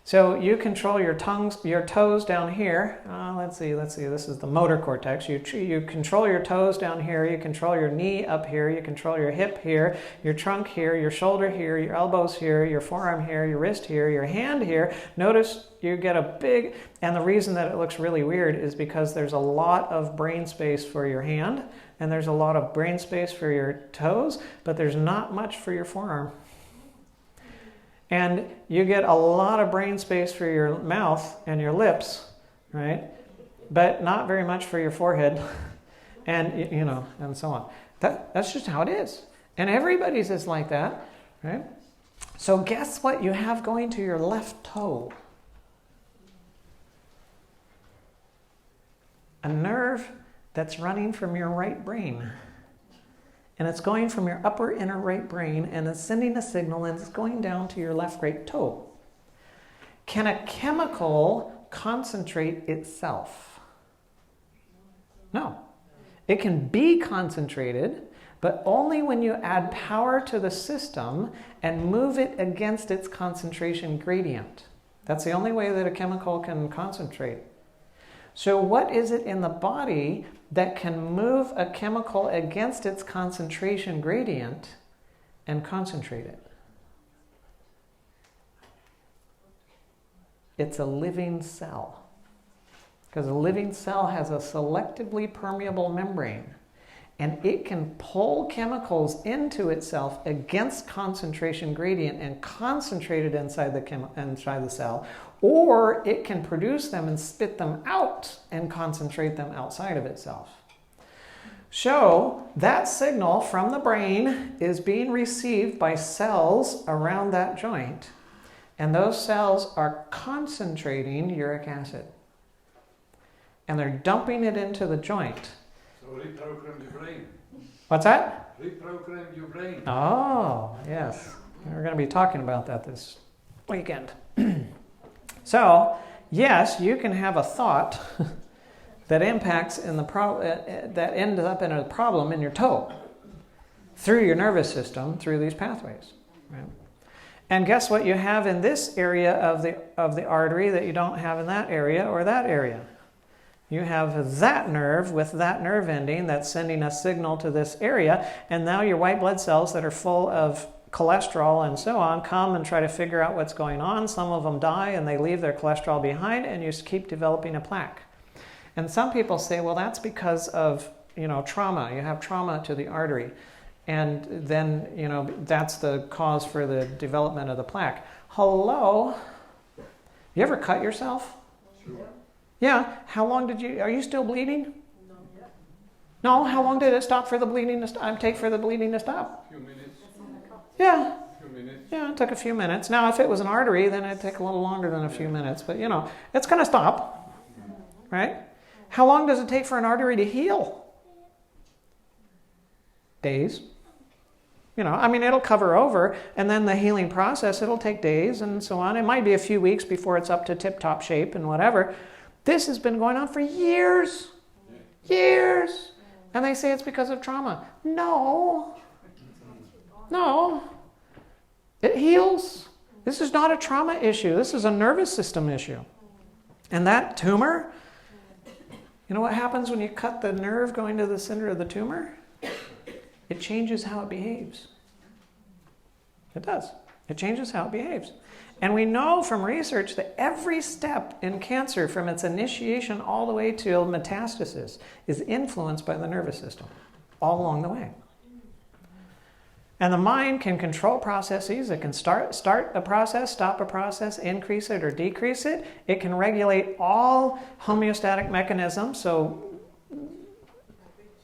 So you control your toes down here. Let's see. This is the motor cortex. You control your toes down here. You control your knee up here. You control your hip here, your trunk here, your shoulder here, your elbows here, your forearm here, your wrist here, your hand here. Notice you get a big, and the reason that it looks really weird is because there's a lot of brain space for your hand, and there's a lot of brain space for your toes, but there's not much for your forearm. And you get a lot of brain space for your mouth and your lips, right? But not very much for your forehead and, and so on. That's just how it is. And everybody's is like that, right? So guess what you have going to your left toe? A nerve that's running from your right brain. And it's going from your upper inner right brain and it's sending a signal and it's going down to your left great toe. Can a chemical concentrate itself? No. It can be concentrated, but only when you add power to the system and move it against its concentration gradient. That's the only way that a chemical can concentrate. So what is it in the body that can move a chemical against its concentration gradient and concentrate it? It's a living cell. Because a living cell has a selectively permeable membrane. And it can pull chemicals into itself against concentration gradient and concentrate it inside the cell. Or it can produce them and spit them out and concentrate them outside of itself. So that signal from the brain is being received by cells around that joint. And those cells are concentrating uric acid. And they're dumping it into the joint. So reprogram your brain. What's that? Reprogram your brain. Oh, yes. We're going to be talking about that this weekend. So, yes, you can have a thought that impacts that ends up in a problem in your toe through your nervous system, through these pathways. Right? And guess what you have in this area of the artery that you don't have in that area or that area? You have that nerve with that nerve ending that's sending a signal to this area, and now your white blood cells that are full of cholesterol and so on come and try to figure out what's going on. Some of them die and they leave their cholesterol behind, and you keep developing a plaque. And some people say, well, that's because of trauma. You have trauma to the artery, and then that's the cause for the development of the plaque. Hello? You ever cut yourself? Sure. Yeah. How long are you still bleeding? No. How long did it stop for the bleeding take for the bleeding to stop? A few minutes. Yeah. A few minutes. Yeah, it took a few minutes. Now, if it was an artery, then it'd take a little longer than a few minutes. But, it's going to stop, right? How long does it take for an artery to heal? Days. It'll cover over, and then the healing process, it'll take days and so on. It might be a few weeks before it's up to tip-top shape and whatever. This has been going on for years. Years. And they say it's because of trauma. No. It heals. This is not a trauma issue. This is a nervous system issue. And that tumor, you know what happens when you cut the nerve going to the center of the tumor? It changes how it behaves. It does. It changes how it behaves. And we know from research that every step in cancer, from its initiation all the way to metastasis, is influenced by the nervous system all along the way. And the mind can control processes. It can start a process, stop a process, increase it or decrease it. It can regulate all homeostatic mechanisms, so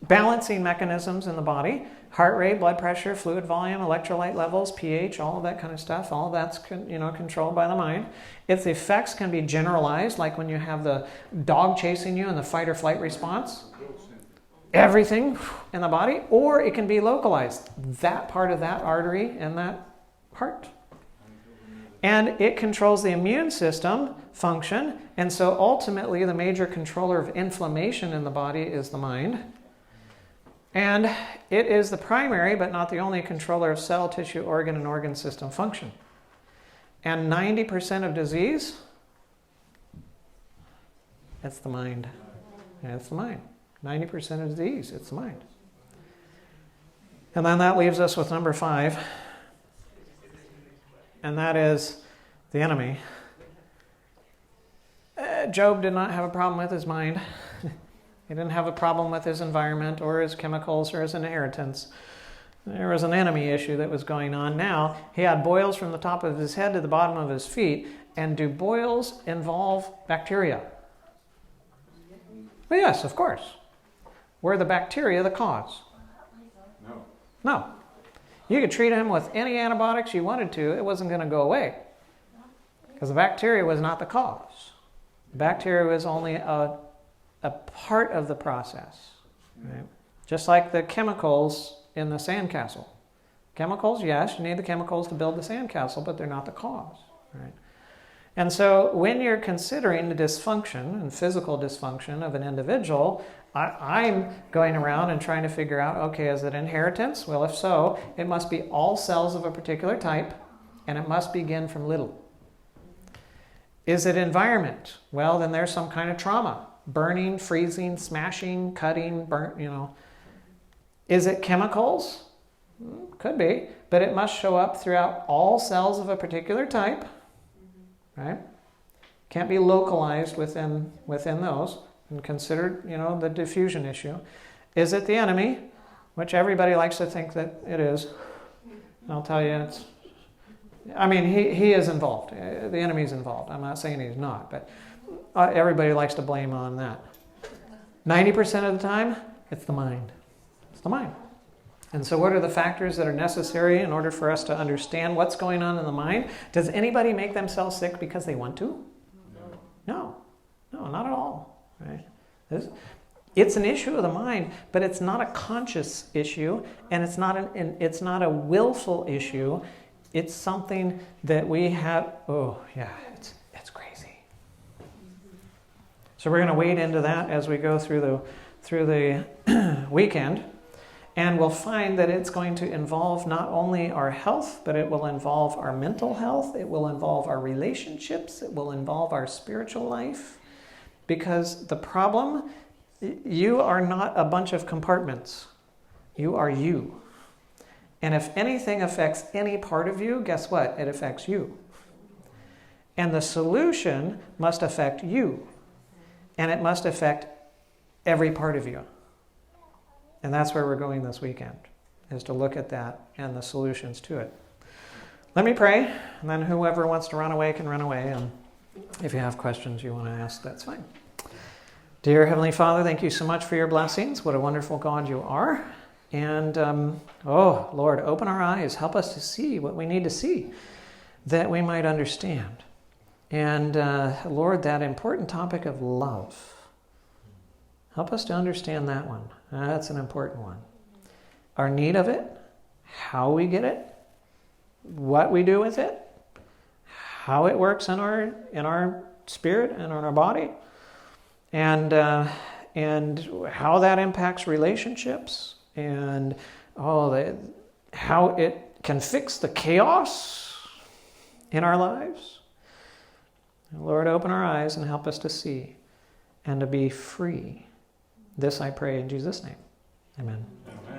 balancing mechanisms in the body. Heart rate, blood pressure, fluid volume, electrolyte levels, pH, all of that kind of stuff. All of that's controlled by the mind. Its effects can be generalized, like when you have the dog chasing you in the fight or flight response. Everything in the body. Or it can be localized. That part of that artery and that heart. And it controls the immune system function. And so ultimately the major controller of inflammation in the body is the mind. And it is the primary, but not the only, controller of cell, tissue, organ, and organ system function. And 90% of disease, it's the mind. Yeah, it's the mind. 90% of disease, it's the mind. And then that leaves us with number 5. And that is the enemy. Job did not have a problem with his mind. He didn't have a problem with his environment or his chemicals or his inheritance. There was an enemy issue that was going on. Now, he had boils from the top of his head to the bottom of his feet. And do boils involve bacteria? Well, yes, of course. Were the bacteria the cause? No. You could treat him with any antibiotics you wanted to. It wasn't going to go away. Because the bacteria was not the cause. The bacteria was only a part of the process. Right? Just like the chemicals in the sandcastle. Chemicals, yes, you need the chemicals to build the sandcastle, but they're not the cause. Right? And so when you're considering the dysfunction and physical dysfunction of an individual, I'm going around and trying to figure out, okay, is it inheritance? Well, if so, it must be all cells of a particular type, and it must begin from little. Is it environment? Well, then there's some kind of trauma. Burning, freezing, smashing, cutting, burnt, Is it chemicals? Could be, but it must show up throughout all cells of a particular type, right? Can't be localized within those. And consider, the diffusion issue. Is it the enemy? Which everybody likes to think that it is. I'll tell you, he is involved. The enemy's involved. I'm not saying he's not, but everybody likes to blame on that. 90% of the time, it's the mind. It's the mind. And so what are the factors that are necessary in order for us to understand what's going on in the mind? Does anybody make themselves sick because they want to? No, not at all. Right? It's an issue of the mind, but it's not a conscious issue, and it's not a willful issue. It's something that we have. Oh yeah, it's crazy. So we're going to wade into that as we go through the weekend, and we'll find that it's going to involve not only our health, but it will involve our mental health. It will involve our relationships. It will involve our spiritual life. Because the problem, you are not a bunch of compartments. You are you. And if anything affects any part of you, guess what? It affects you. And the solution must affect you. And it must affect every part of you. And that's where we're going this weekend, is to look at that and the solutions to it. Let me pray, and then whoever wants to run away can run away. And if you have questions you want to ask, that's fine. Dear Heavenly Father, thank you so much for your blessings. What a wonderful God you are. And, Lord, open our eyes. Help us to see what we need to see, that we might understand. And, Lord, that important topic of love. Help us to understand that one. That's an important one. Our need of it, how we get it, what we do with it, how it works in our spirit and in our body, and how that impacts relationships, and how it can fix the chaos in our lives. Lord, open our eyes and help us to see and to be free. This I pray in Jesus' name. Amen. Amen.